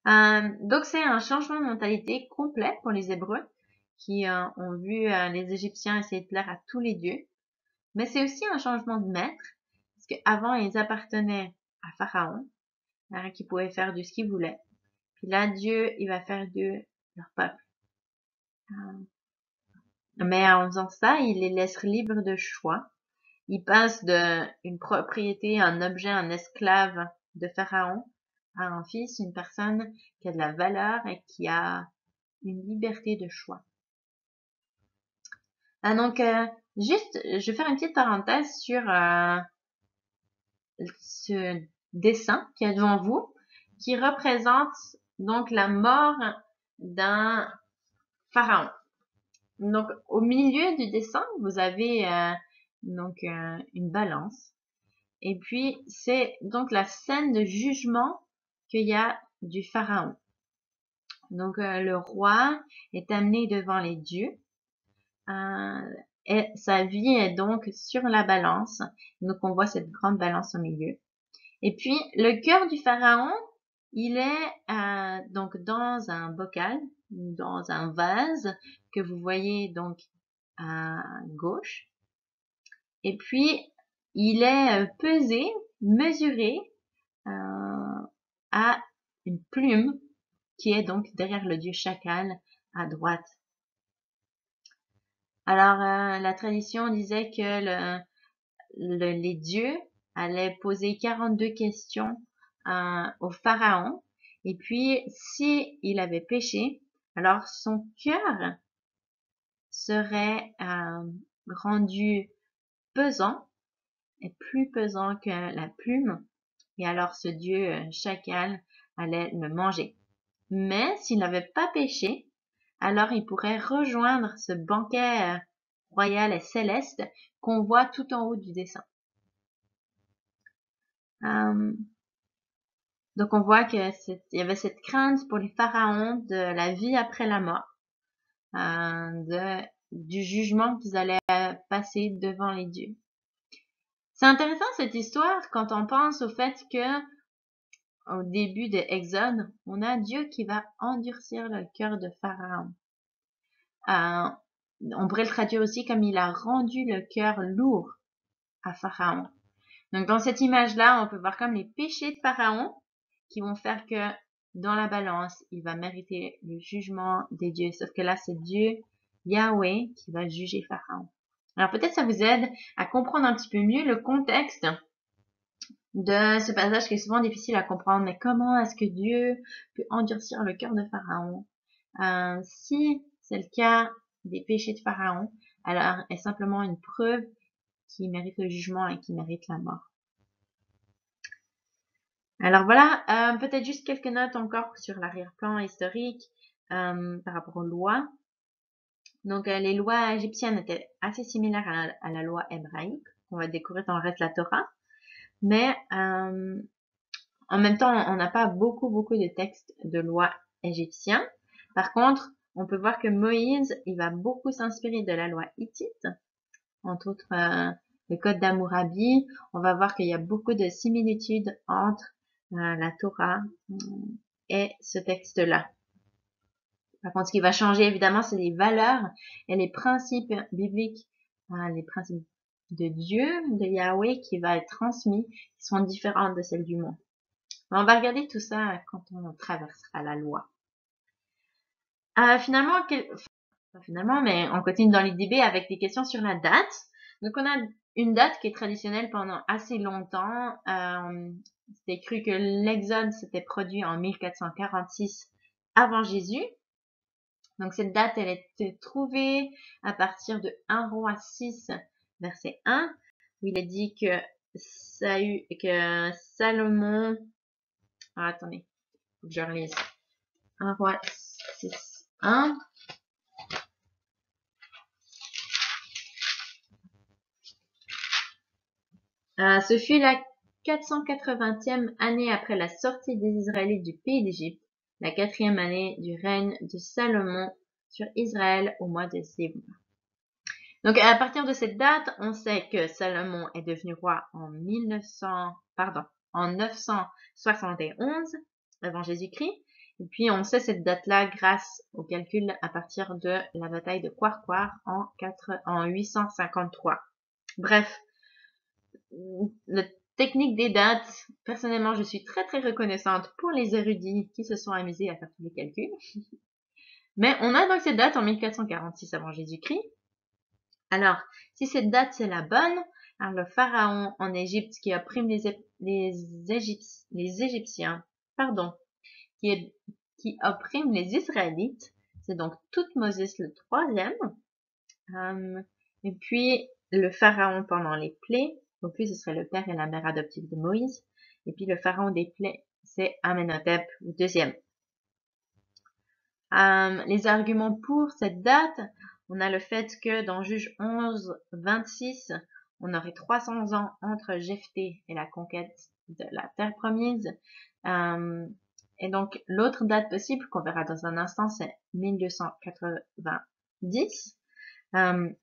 Donc c'est un changement de mentalité complet pour les Hébreux qui ont vu les Égyptiens essayer de plaire à tous les dieux. Mais c'est aussi un changement de maître parce qu'avant ils appartenaient à Pharaon qui pouvait faire de ce qu'il voulait. Puis là Dieu, il va faire de leur peuple. Mais en faisant ça, il les laisse libres de choix. Ils passent d'une propriété, un objet, un esclave de Pharaon à un fils, une personne qui a de la valeur et qui a une liberté de choix. Donc, juste, je vais faire une petite parenthèse sur ce dessin qui est devant vous, qui représente donc la mort d'un pharaon. Donc, au milieu du dessin, vous avez une balance. Et puis, c'est donc la scène de jugement qu'il y a du pharaon. Donc, le roi est amené devant les dieux. Et sa vie est donc sur la balance. Donc, on voit cette grande balance au milieu. Et puis, le cœur du pharaon, il est donc dans un bocal, dans un vase que vous voyez donc à gauche. Et puis, il est pesé, mesuré à une plume qui est donc derrière le dieu chacal à droite. Alors, la tradition disait que les dieux allaient poser 42 questions au pharaon. Et puis, si il avait péché, alors son cœur serait rendu pesant et plus pesant que la plume. Et alors ce dieu chacal allait le manger. Mais s'il n'avait pas péché, alors il pourrait rejoindre ce banquet royal et céleste qu'on voit tout en haut du dessin. Donc on voit qu'il y avait cette crainte pour les pharaons de la vie après la mort, du jugement qu'ils allaient passer devant les dieux. C'est intéressant cette histoire quand on pense au fait que au début de Exode, on a Dieu qui va endurcir le cœur de Pharaon. On pourrait le traduire aussi comme il a rendu le cœur lourd à Pharaon. Donc dans cette image-là, on peut voir comme les péchés de Pharaon qui vont faire que dans la balance, il va mériter le jugement des dieux. Sauf que là, c'est Dieu, Yahweh, qui va juger Pharaon. Alors peut-être ça vous aide à comprendre un petit peu mieux le contexte de ce passage qui est souvent difficile à comprendre. Mais comment est-ce que Dieu peut endurcir le cœur de Pharaon? Si c'est le cas des péchés de Pharaon, alors est simplement une preuve qui mérite le jugement et qui mérite la mort. Alors voilà, peut-être juste quelques notes encore sur l'arrière-plan historique par rapport aux lois. Donc les lois égyptiennes étaient assez similaires à la loi hébraïque qu'on va découvrir dans le reste de la Torah. Mais en même temps, on n'a pas beaucoup de textes de lois égyptiens. Par contre, on peut voir que Moïse, il va beaucoup s'inspirer de la loi hittite entre autres le Code d'Hammurabi, on va voir qu'il y a beaucoup de similitudes entre la Torah et ce texte-là. Par contre, ce qui va changer, évidemment, c'est les valeurs et les principes bibliques, les principes de Dieu, de Yahweh, qui va être transmis, qui sont différents de celles du monde. On va regarder tout ça quand on traversera la loi. Finalement, pas finalement, mais on continue dans l'IDB avec des questions sur la date. Donc, on a une date qui est traditionnelle pendant assez longtemps. C'était cru que l'Exode s'était produit en 1446 avant Jésus. Donc, cette date, elle est trouvée à partir de 1 Roi 6, verset 1, où il est dit que Salomon... Ah, attendez, faut que je relise. 1 Roi 6, 1. Ce fut la 480e année après la sortie des Israélites du pays d'Égypte, la 4e année du règne de Salomon sur Israël au mois de Zéboum. Donc, à partir de cette date, on sait que Salomon est devenu roi en 971 avant Jésus-Christ. Et puis, on sait cette date-là grâce au calcul à partir de la bataille de Quarquar en 853. Bref, la technique des dates, personnellement, je suis très très reconnaissante pour les érudits qui se sont amusés à faire tous les calculs. Mais on a donc cette date en 1446 avant Jésus-Christ. Alors, si cette date c'est la bonne, alors le pharaon en Égypte qui opprime les Égyptiens, qui opprime les Israélites, c'est donc Thoutmôsis le troisième. Et puis le pharaon pendant les plaies, donc lui ce serait le père et la mère adoptive de Moïse. Et puis le pharaon des plaies, c'est Amenhotep le deuxième. Les arguments pour cette date, on a le fait que dans Juge 11, 26, on aurait 300 ans entre Jephthé et la conquête de la terre promise. Et donc, l'autre date possible qu'on verra dans un instant, c'est 1290.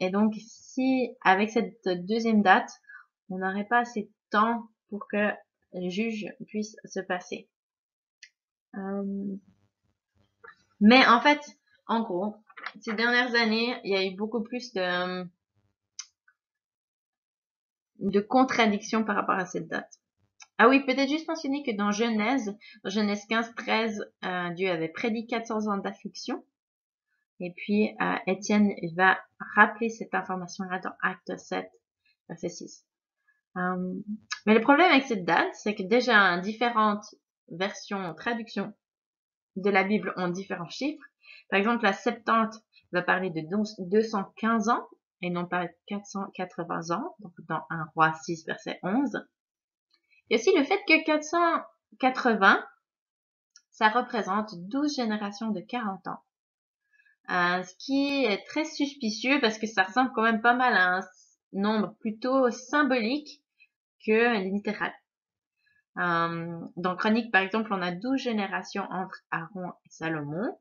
Et donc, si avec cette deuxième date, on n'aurait pas assez de temps pour que le juge puisse se passer. Mais en fait, en gros, ces dernières années, il y a eu beaucoup plus de contradictions par rapport à cette date. Ah oui, peut-être juste mentionner que dans Genèse 15, 13, Dieu avait prédit 400 ans d'affliction. Et puis, Étienne va rappeler cette information-là dans Acte 7, verset 6. Mais le problème avec cette date, c'est que déjà différentes versions, traductions de la Bible ont différents chiffres. Par exemple, la Septante va parler de 215 ans et non pas 480 ans, donc dans 1 Roi 6, verset 11. Et aussi le fait que 480, ça représente 12 générations de 40 ans. Ce qui est très suspicieux parce que ça ressemble quand même pas mal à un nombre plutôt symbolique que littéral. Dans Chronique, par exemple, on a 12 générations entre Aaron et Salomon.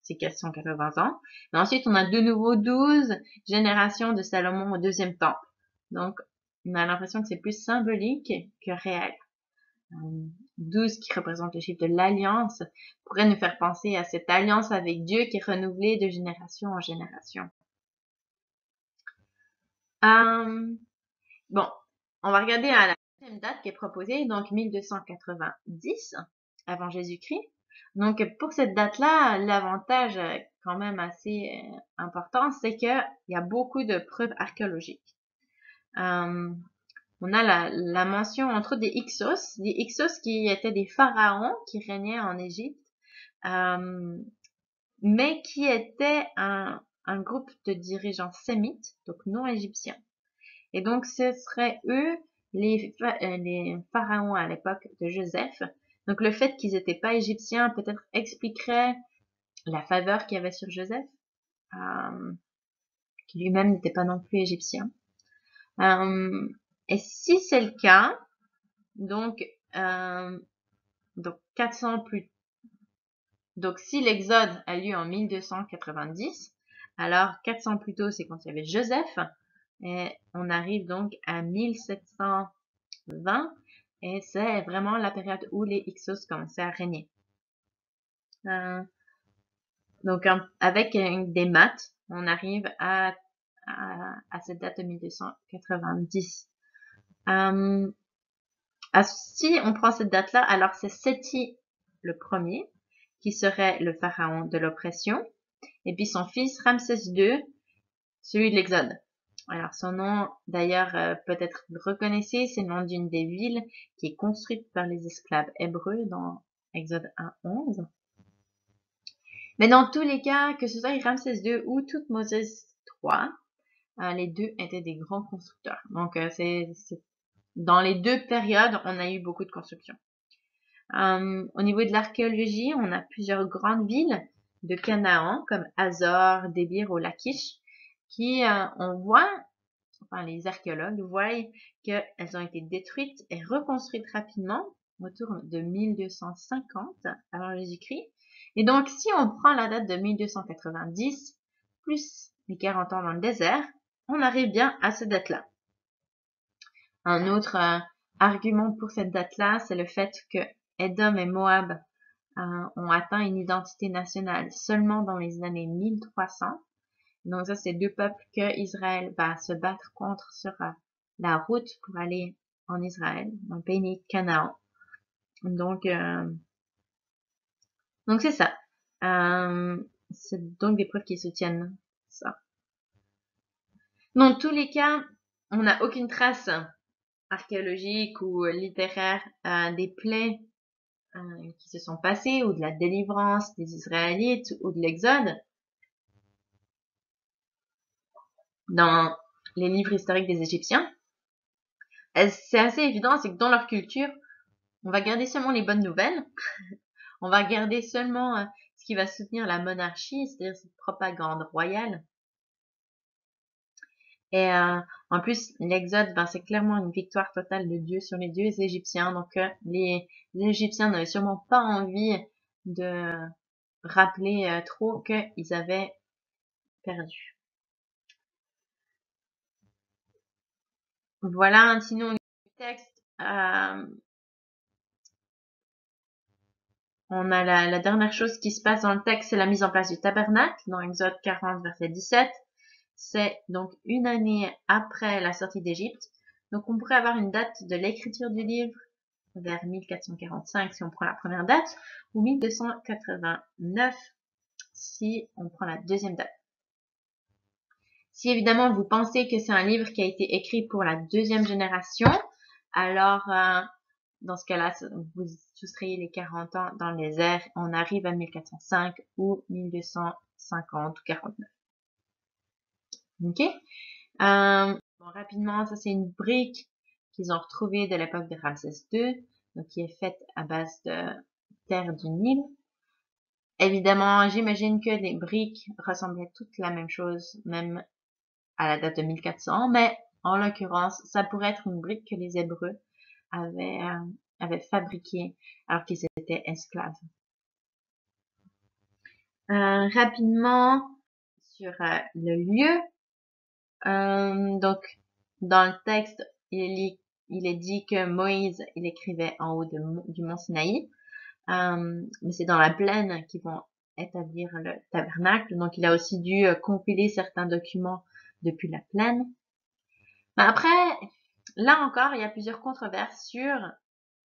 C'est 480 ans. Mais ensuite, on a de nouveau 12 générations de Salomon au deuxième temple. Donc, on a l'impression que c'est plus symbolique que réel. 12 qui représente le chiffre de l'alliance pourrait nous faire penser à cette alliance avec Dieu qui est renouvelée de génération en génération. Bon, on va regarder à la deuxième date qui est proposée, donc 1290 avant Jésus-Christ. Donc pour cette date-là, l'avantage quand même assez important, c'est qu'il y a beaucoup de preuves archéologiques. On a la mention entre autres des Hyksos qui étaient des pharaons qui régnaient en Égypte, mais qui étaient un groupe de dirigeants sémites, donc non égyptiens. Et donc ce seraient eux les pharaons à l'époque de Joseph. Donc le fait qu'ils n'étaient pas égyptiens peut-être expliquerait la faveur qu'il y avait sur Joseph, qui lui-même n'était pas non plus égyptien. Et si c'est le cas, donc 400 plus. Donc si l'Exode a lieu en 1290, alors 400 plus tôt c'est quand il y avait Joseph, Et on arrive donc à 1720 et c'est vraiment la période où les Hyksos commençaient à régner. Donc avec des maths, on arrive à cette date de 1290. Si on prend cette date-là, alors c'est Séti le premier, qui serait le pharaon de l'oppression, et puis son fils Ramsès II, celui de l'Exode. Alors son nom, d'ailleurs, peut-être vous le reconnaissez, c'est le nom d'une des villes qui est construite par les esclaves hébreux dans Exode 1:11. Mais dans tous les cas, que ce soit Ramsès II ou Thoutmoses III, les deux étaient des grands constructeurs. Donc dans les deux périodes, on a eu beaucoup de construction. Au niveau de l'archéologie, on a plusieurs grandes villes de Canaan, comme Hazor, Débir ou Lachish, qui, on voit, enfin les archéologues voient qu'elles ont été détruites et reconstruites rapidement, autour de 1250 avant Jésus-Christ. Et donc, si on prend la date de 1290, plus les 40 ans dans le désert, on arrive bien à cette date-là. Un autre argument pour cette date-là, c'est le fait que Édom et Moab ont atteint une identité nationale seulement dans les années 1300. Donc ça, c'est deux peuples que Israël va se battre contre sur la route pour aller en Israël, dans le pays de Canaan. Donc c'est ça. C'est donc des preuves qui soutiennent ça. Dans tous les cas, on n'a aucune trace archéologique ou littéraire des plaies qui se sont passées ou de la délivrance des Israélites ou de l'Exode dans les livres historiques des Égyptiens. C'est assez évident, c'est que dans leur culture, on va garder seulement les bonnes nouvelles. On va garder seulement ce qui va soutenir la monarchie, c'est-à-dire cette propagande royale. Et en plus, l'Exode, ben, c'est clairement une victoire totale de Dieu sur les dieux égyptiens. Donc les Égyptiens n'avaient sûrement pas envie de rappeler trop qu'ils avaient perdu. Voilà, sinon le texte. On a la dernière chose qui se passe dans le texte, c'est la mise en place du tabernacle, dans Exode 40, verset 17. C'est donc une année après la sortie d'Égypte. Donc on pourrait avoir une date de l'écriture du livre vers 1445 si on prend la première date, ou 1289 si on prend la deuxième date. Si évidemment vous pensez que c'est un livre qui a été écrit pour la deuxième génération, alors dans ce cas-là, vous soustrayez les 40 ans dans les airs, on arrive à 1405 ou 1250 ou 49. Ok. Rapidement, ça c'est une brique qu'ils ont retrouvée de l'époque de Ramsès II, donc qui est faite à base de terre du Nil. Évidemment, j'imagine que les briques ressemblaient toutes la même chose, même à la date de 1400, mais en l'occurrence, ça pourrait être une brique que les Hébreux avaient fabriquée alors qu'ils étaient esclaves. Rapidement, sur le lieu, donc dans le texte, il est dit que Moïse, il écrivait en haut du mont Sinaï, mais c'est dans la plaine qu'ils vont établir le tabernacle, donc il a aussi dû compiler certains documents depuis la plaine. Mais après, là encore, il y a plusieurs controverses sur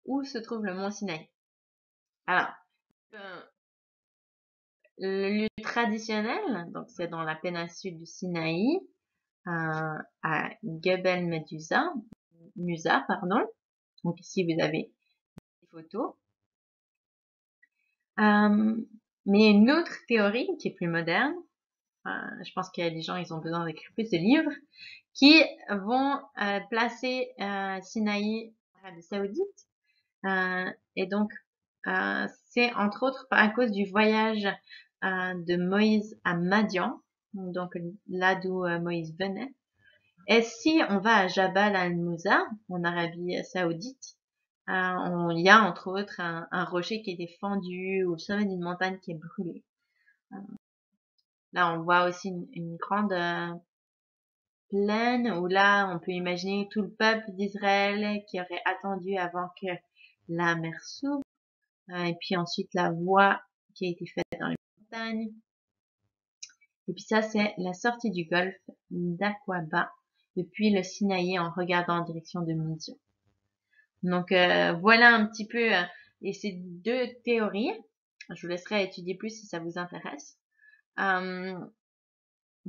où se trouve le mont Sinaï. Alors, le lieu traditionnel, donc c'est dans la péninsule du Sinaï, à Gebel Musa, pardon. Donc ici vous avez des photos. Mais une autre théorie qui est plus moderne, je pense qu'il y a des gens, ils ont besoin d'écrire plus de livres, qui vont placer Sinaï en Arabie Saoudite. Et donc, c'est entre autres à cause du voyage de Moïse à Madian, donc là d'où Moïse venait. Et si on va à Jabal al-Musa, en Arabie Saoudite, il y a entre autres un rocher qui est fendu ou le sommet d'une montagne qui est brûlé. Là, on voit aussi une grande plaine où là, on peut imaginer tout le peuple d'Israël qui aurait attendu avant que la mer s'ouvre. Et puis ensuite, la voie qui a été faite dans les montagnes. Et puis ça, c'est la sortie du golfe d'Aqaba depuis le Sinaï en regardant en direction de Midian. Donc voilà un petit peu et ces deux théories. Je vous laisserai étudier plus si ça vous intéresse.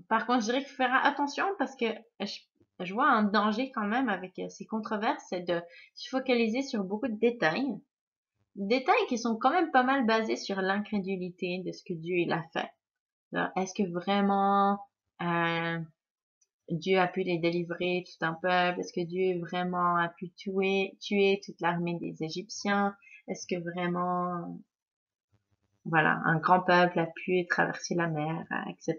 Par contre, je dirais qu'il faut faire attention parce que je vois un danger quand même avec ces controverses, c'est de se focaliser sur beaucoup de détails. Détails qui sont quand même pas mal basés sur l'incrédulité de ce que Dieu il a fait. Est-ce que vraiment Dieu a pu les délivrer tout un peuple? Est-ce que Dieu vraiment a pu tuer toute l'armée des Égyptiens? Est-ce que vraiment, voilà, un grand peuple a pu traverser la mer, etc.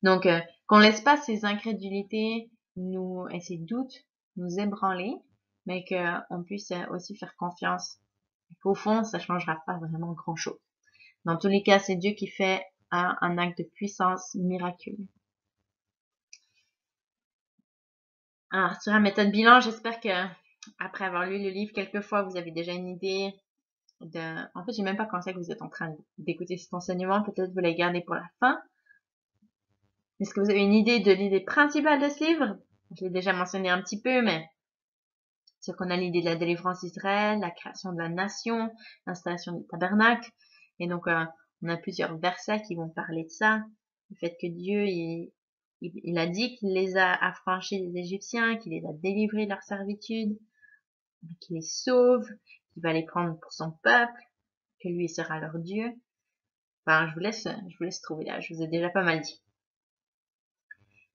Donc, qu'on laisse pas ces incrédulités et ces doutes nous ébranler, mais qu'on puisse aussi faire confiance. Qu'au fond, ça changera pas vraiment grand-chose. Dans tous les cas, c'est Dieu qui fait un acte de puissance miraculeux. Alors, sur la méthode bilan, j'espère que après avoir lu le livre quelques fois, vous avez déjà une idée En fait, j'ai même pas pensé que vous êtes en train d'écouter cet enseignement. Peut-être vous l'avez gardé pour la fin. Est-ce que vous avez une idée de l'idée principale de ce livre? Je l'ai déjà mentionné un petit peu, mais c'est qu'on a l'idée de la délivrance d'Israël, la création de la nation, l'installation du tabernacle. Et donc, on a plusieurs versets qui vont parler de ça. Le fait que Dieu, il a dit qu'il les a affranchis des Égyptiens, qu'il les a délivrés de leur servitude, qu'il les sauve, qu'il va les prendre pour son peuple, que lui sera leur Dieu. Enfin, je vous laisse trouver là. Je vous ai déjà pas mal dit.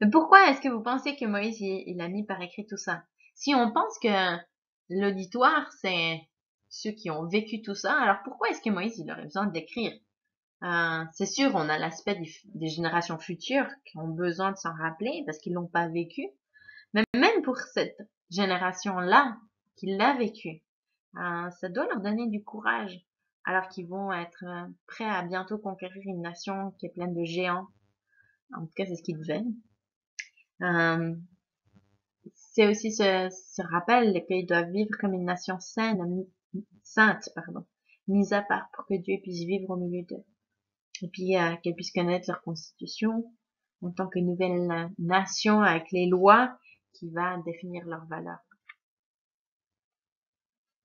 Mais pourquoi est-ce que vous pensez que Moïse, il a mis par écrit tout ça? Si on pense que l'auditoire, c'est ceux qui ont vécu tout ça, alors pourquoi est-ce que Moïse, il aurait besoin d'écrire? C'est sûr, on a l'aspect des générations futures qui ont besoin de s'en rappeler parce qu'ils l'ont pas vécu. Mais même pour cette génération-là, qui l'a vécu, ça doit leur donner du courage. Alors qu'ils vont être prêts à bientôt conquérir une nation qui est pleine de géants. En tout cas, c'est ce qu'ils devaient. C'est aussi ce rappel qu'ils doivent vivre comme une nation sainte, mise à part pour que Dieu puisse vivre au milieu d'eux. Et puis qu'elles puissent connaître leur constitution en tant que nouvelle nation avec les lois qui va définir leurs valeurs.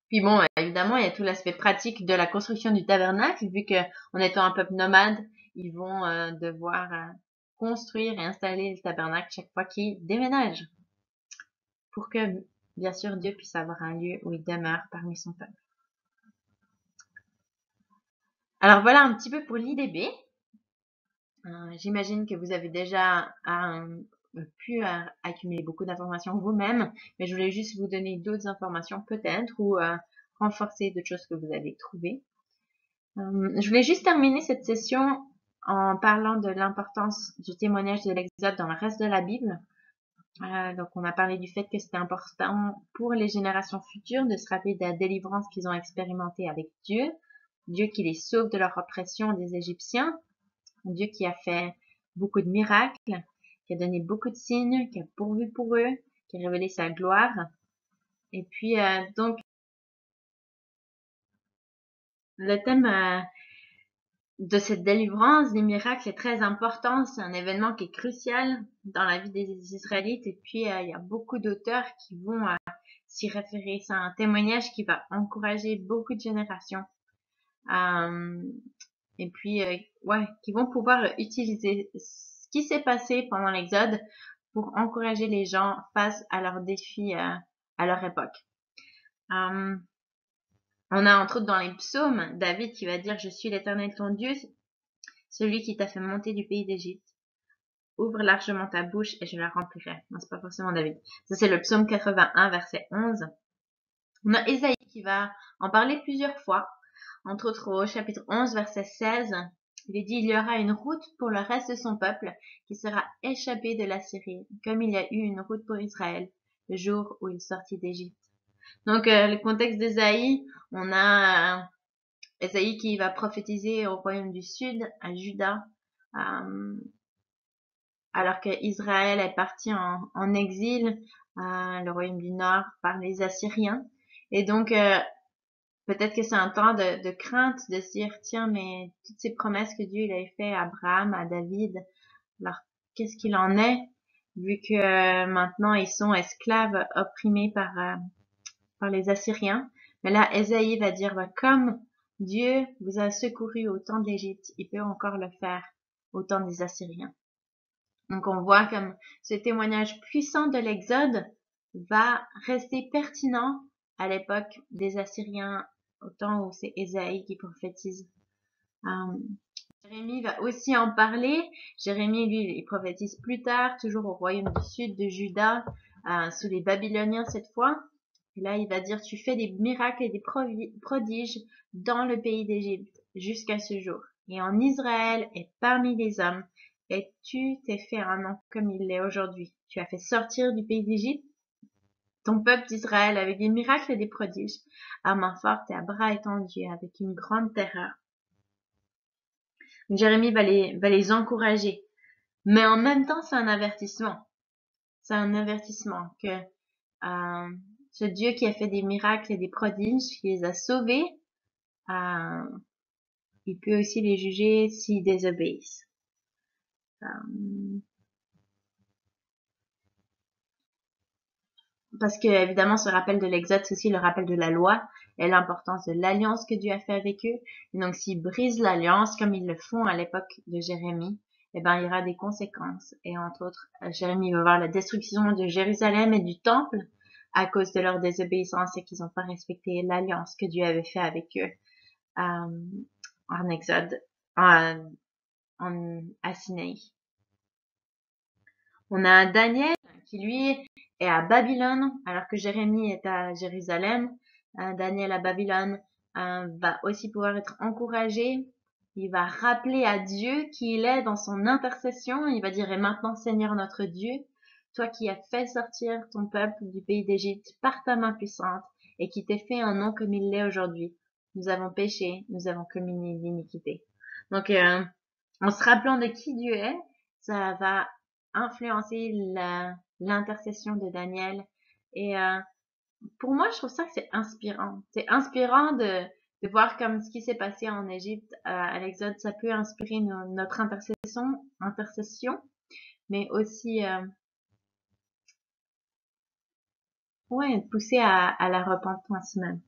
Puis bon, évidemment, il y a tout l'aspect pratique de la construction du tabernacle, vu que en étant un peuple nomade, ils vont devoir construire et installer le tabernacle chaque fois qu'ils déménagent, pour que, bien sûr, Dieu puisse avoir un lieu où il demeure parmi son peuple. Alors voilà un petit peu pour l'IDB. J'imagine que vous avez déjà pu accumuler beaucoup d'informations vous-même, mais je voulais juste vous donner d'autres informations peut-être ou renforcer d'autres choses que vous avez trouvées. Je voulais juste terminer cette session en parlant de l'importance du témoignage de l'Exode dans le reste de la Bible. Donc on a parlé du fait que c'était important pour les générations futures de se rappeler de la délivrance qu'ils ont expérimentée avec Dieu, Dieu qui les sauve de leur oppression des Égyptiens, Dieu qui a fait beaucoup de miracles, qui a donné beaucoup de signes, qui a pourvu pour eux, qui a révélé sa gloire. Et puis donc le thème de cette délivrance, des miracles est très important. C'est un événement qui est crucial dans la vie des Israélites. Et puis il y a beaucoup d'auteurs qui vont s'y référer. C'est un témoignage qui va encourager beaucoup de générations. Et puis ouais, qui vont pouvoir utiliser ce qui s'est passé pendant l'Exode pour encourager les gens face à leurs défis à leur époque. On a entre autres dans les psaumes David qui va dire: je suis l'Éternel ton Dieu, celui qui t'a fait monter du pays d'Égypte. Ouvre largement ta bouche et je la remplirai. Non, c'est pas forcément David. Ça, c'est le psaume 81, verset 11. On a Ésaïe qui va en parler plusieurs fois. Entre autres, au chapitre 11, verset 16, il est dit: il y aura une route pour le reste de son peuple qui sera échappé de la Syrie, comme il y a eu une route pour Israël, le jour où il sortit d'Égypte. Donc, le contexte d'Ésaïe, on a Ésaïe qui va prophétiser au royaume du sud, à Juda, alors qu'Israël est parti en exil, le royaume du Nord, par les Assyriens. Et donc, peut-être que c'est un temps de crainte, de se dire, tiens, mais toutes ces promesses que Dieu il avait fait à Abraham, à David, alors qu'est-ce qu'il en est, vu que maintenant ils sont esclaves, opprimés par les Assyriens. Mais là, Ésaïe va dire, bah, comme Dieu vous a secouru au temps de l'Égypte, il peut encore le faire au temps des Assyriens. Donc on voit comme ce témoignage puissant de l'Exode va rester pertinent à l'époque des Assyriens, au temps où c'est Ésaïe qui prophétise. Jérémie va aussi en parler. Jérémie, lui, il prophétise plus tard, toujours au royaume du sud de Juda, sous les Babyloniens cette fois. Et là, il va dire, tu fais des miracles et des prodiges dans le pays d'Égypte jusqu'à ce jour. Et en Israël et parmi les hommes, et tu t'es fait un nom comme il l'est aujourd'hui. Tu as fait sortir du pays d'Égypte ton peuple d'Israël avec des miracles et des prodiges, à main forte et à bras étendus, avec une grande terreur. Jérémie va les encourager. Mais en même temps, c'est un avertissement. C'est un avertissement que ce Dieu qui a fait des miracles et des prodiges, qui les a sauvés, il peut aussi les juger s'ils désobéissent. Parce que, évidemment, ce rappel de l'Exode, c'est aussi le rappel de la loi et l'importance de l'alliance que Dieu a fait avec eux. Et donc, s'ils brisent l'alliance, comme ils le font à l'époque de Jérémie, eh ben, il y aura des conséquences. Et entre autres, Jérémie va voir la destruction de Jérusalem et du temple à cause de leur désobéissance et qu'ils n'ont pas respecté l'alliance que Dieu avait fait avec eux en Exode, à Sinaï. On a Daniel qui, lui, est à Babylone, alors que Jérémie est à Jérusalem. Daniel à Babylone va aussi pouvoir être encouragé. Il va rappeler à Dieu qui il est dans son intercession. Il va dire, et maintenant Seigneur notre Dieu, toi qui as fait sortir ton peuple du pays d'Égypte par ta main puissante et qui t'es fait un nom comme il l'est aujourd'hui. Nous avons péché, nous avons commis l'iniquité. Donc, en se rappelant de qui Dieu est, ça va influencer l'intercession de Daniel. Et pour moi, je trouve ça que c'est inspirant. C'est inspirant de voir comme ce qui s'est passé en Égypte à l'Exode, ça peut inspirer notre intercession, mais aussi ouais, pousser à la repentance même.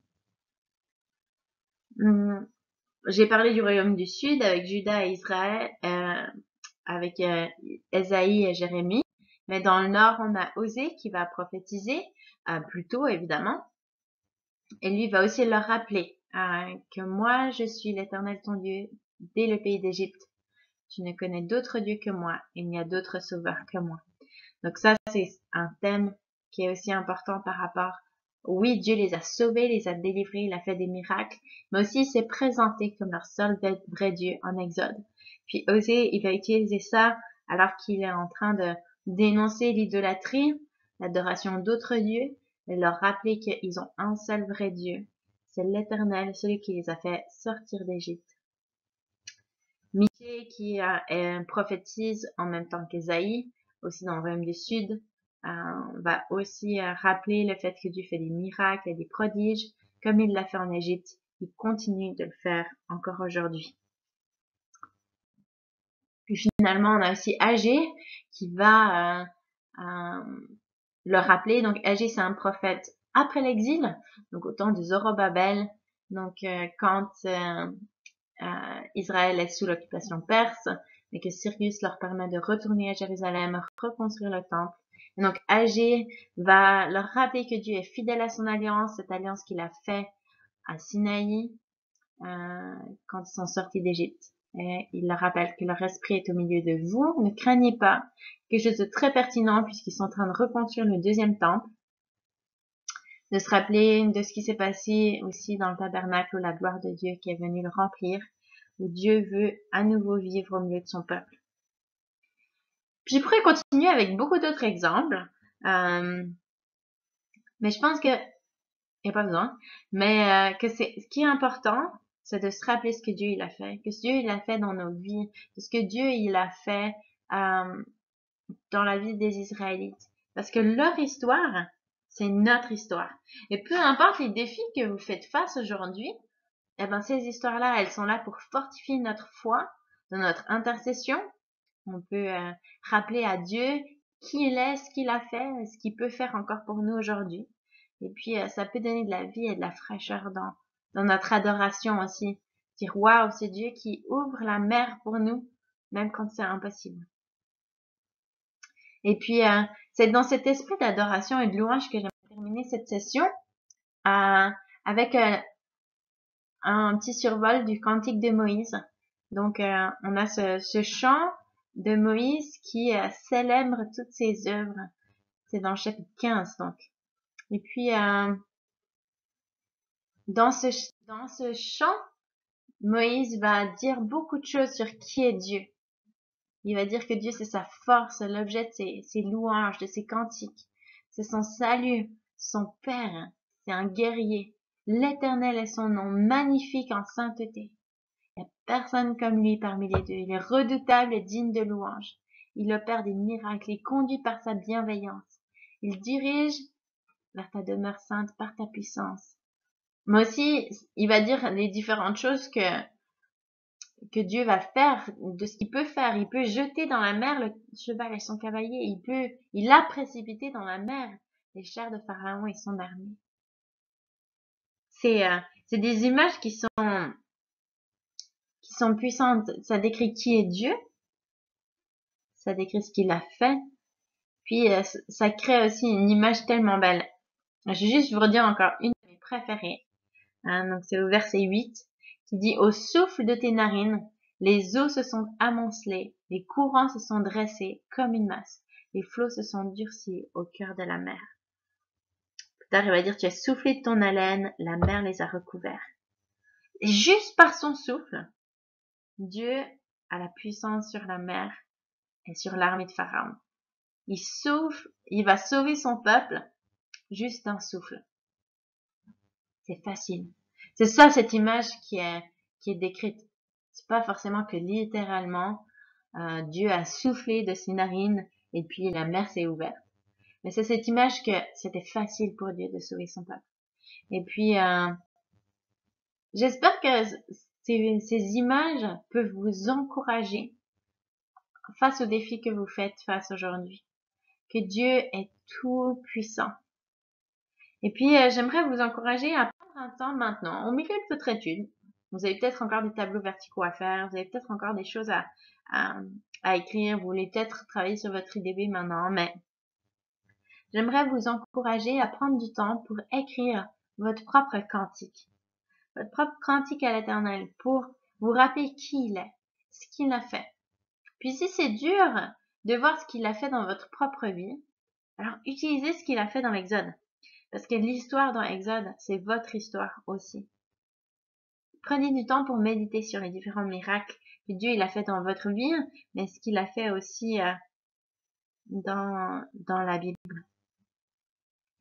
J'ai parlé du royaume du Sud avec Juda et Israël, avec Ésaïe et Jérémie. Mais dans le nord, on a Osée qui va prophétiser, plus tôt évidemment. Et lui va aussi leur rappeler que moi, je suis l'Éternel ton Dieu dès le pays d'Égypte. Tu ne connais d'autre Dieu que moi. Il n'y a d'autre sauveur que moi. Donc ça, c'est un thème qui est aussi important par rapport. Oui, Dieu les a sauvés, les a délivrés, il a fait des miracles, mais aussi il s'est présenté comme leur seul vrai Dieu en Exode. Puis Osée, il va utiliser ça alors qu'il est en train de dénoncer l'idolâtrie, l'adoration d'autres dieux, et leur rappeler qu'ils ont un seul vrai Dieu. C'est l'Éternel, celui qui les a fait sortir d'Égypte. Michée qui prophétise en même temps qu'Ésaïe, aussi dans le royaume du Sud, va aussi rappeler le fait que Dieu fait des miracles et des prodiges, comme il l'a fait en Égypte, il continue de le faire encore aujourd'hui. Puis finalement, on a aussi Agé qui va le rappeler. Donc Agé, c'est un prophète après l'exil, donc au temps de Zorobabel. Donc quand Israël est sous l'occupation perse, mais que Cyrus leur permet de retourner à Jérusalem, reconstruire le temple. Et donc Agé va leur rappeler que Dieu est fidèle à son alliance, cette alliance qu'il a fait à Sinaï quand ils sont sortis d'Égypte. Et il leur rappelle que leur esprit est au milieu de vous, ne craignez pas. Quelque chose de très pertinent puisqu'ils sont en train de reconstruire le deuxième temple. De se rappeler de ce qui s'est passé aussi dans le tabernacle où la gloire de Dieu qui est venue le remplir, où Dieu veut à nouveau vivre au milieu de son peuple. Puis je pourrais continuer avec beaucoup d'autres exemples, mais je pense que il n'y a pas besoin, mais que ce qui est important, c'est de se rappeler ce que Dieu il a fait, que ce Dieu il a fait dans nos vies, ce que Dieu il a fait dans la vie des Israélites. Parce que leur histoire, c'est notre histoire. Et peu importe les défis que vous faites face aujourd'hui, eh ben, ces histoires-là, elles sont là pour fortifier notre foi dans notre intercession. On peut rappeler à Dieu qui il est, ce qu'il a fait, ce qu'il peut faire encore pour nous aujourd'hui. Et puis, ça peut donner de la vie et de la fraîcheur dans notre adoration aussi. Dire, waouh, c'est Dieu qui ouvre la mer pour nous, même quand c'est impossible. Et puis, c'est dans cet esprit d'adoration et de louange que j'aimerais terminer cette session avec un petit survol du Cantique de Moïse. Donc, on a ce chant de Moïse qui célèbre toutes ses œuvres. C'est dans le chapitre 15, donc. Et puis, dans ce chant, Moïse va dire beaucoup de choses sur qui est Dieu. Il va dire que Dieu, c'est sa force, l'objet de ses louanges, de ses cantiques. C'est son salut, son Père. C'est un guerrier. L'Éternel est son nom, magnifique en sainteté. Il n'y a personne comme lui parmi les dieux. Il est redoutable et digne de louange. Il opère des miracles et conduit par sa bienveillance. Il dirige vers ta demeure sainte par ta puissance. Mais aussi, il va dire les différentes choses que Dieu va faire, de ce qu'il peut faire. Il peut jeter dans la mer le cheval et son cavalier. Il a précipité dans la mer les chars de Pharaon et son armée. C'est des images qui sont puissantes. Ça décrit qui est Dieu. Ça décrit ce qu'il a fait. Puis, ça crée aussi une image tellement belle. Je vais juste vous redire encore une de mes préférées. Donc, c'est au verset 8 qui dit « Au souffle de tes narines, les eaux se sont amoncelées, les courants se sont dressés comme une masse, les flots se sont durcis au cœur de la mer. » Plus tard, il va dire « Tu as soufflé de ton haleine, la mer les a recouverts. » Et juste par son souffle, Dieu a la puissance sur la mer et sur l'armée de Pharaon. Il souffle, il va sauver son peuple juste d'un souffle. C'est facile. C'est ça, cette image qui est décrite. C'est pas forcément que littéralement, Dieu a soufflé de ses narines et puis la mer s'est ouverte. Mais c'est cette image que c'était facile pour Dieu de sauver son peuple. Et puis, j'espère que ces images peuvent vous encourager face aux défis que vous faites face aujourd'hui. Que Dieu est tout puissant. Et puis, j'aimerais vous encourager à prendre un temps maintenant, au milieu de votre étude. Vous avez peut-être encore des tableaux verticaux à faire, vous avez peut-être encore des choses à écrire, vous voulez peut-être travailler sur votre IDB maintenant, mais j'aimerais vous encourager à prendre du temps pour écrire votre propre cantique à l'Éternel, pour vous rappeler qui il est, ce qu'il a fait. Puis si c'est dur de voir ce qu'il a fait dans votre propre vie, alors utilisez ce qu'il a fait dans l'Exode. Parce que l'histoire dans Exode, c'est votre histoire aussi. Prenez du temps pour méditer sur les différents miracles que Dieu il a fait dans votre vie, mais ce qu'il a fait aussi dans la Bible.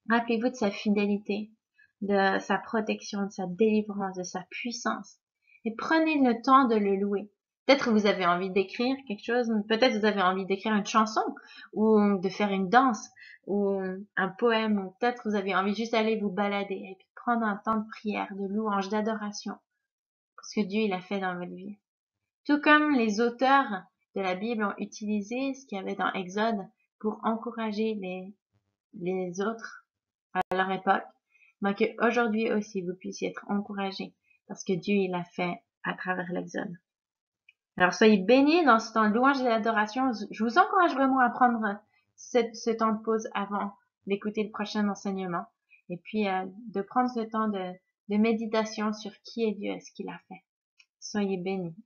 Rappelez-vous de sa fidélité, de sa protection, de sa délivrance, de sa puissance. Et prenez le temps de le louer. Peut-être vous avez envie d'écrire quelque chose, peut-être vous avez envie d'écrire une chanson, ou de faire une danse, ou un poème, ou peut-être vous avez envie juste d'aller vous balader, et puis prendre un temps de prière, de louange, d'adoration, pour ce que Dieu il a fait dans votre vie. Tout comme les auteurs de la Bible ont utilisé ce qu'il y avait dans Exode pour encourager les autres à leur époque, mais qu'aujourd'hui aussi vous puissiez être encouragés parce que Dieu il a fait à travers l'Exode. Alors soyez bénis dans ce temps de louange et d'adoration. Je vous encourage vraiment à prendre ce temps de pause avant d'écouter le prochain enseignement et puis de prendre ce temps de méditation sur qui est Dieu et ce qu'il a fait. Soyez bénis.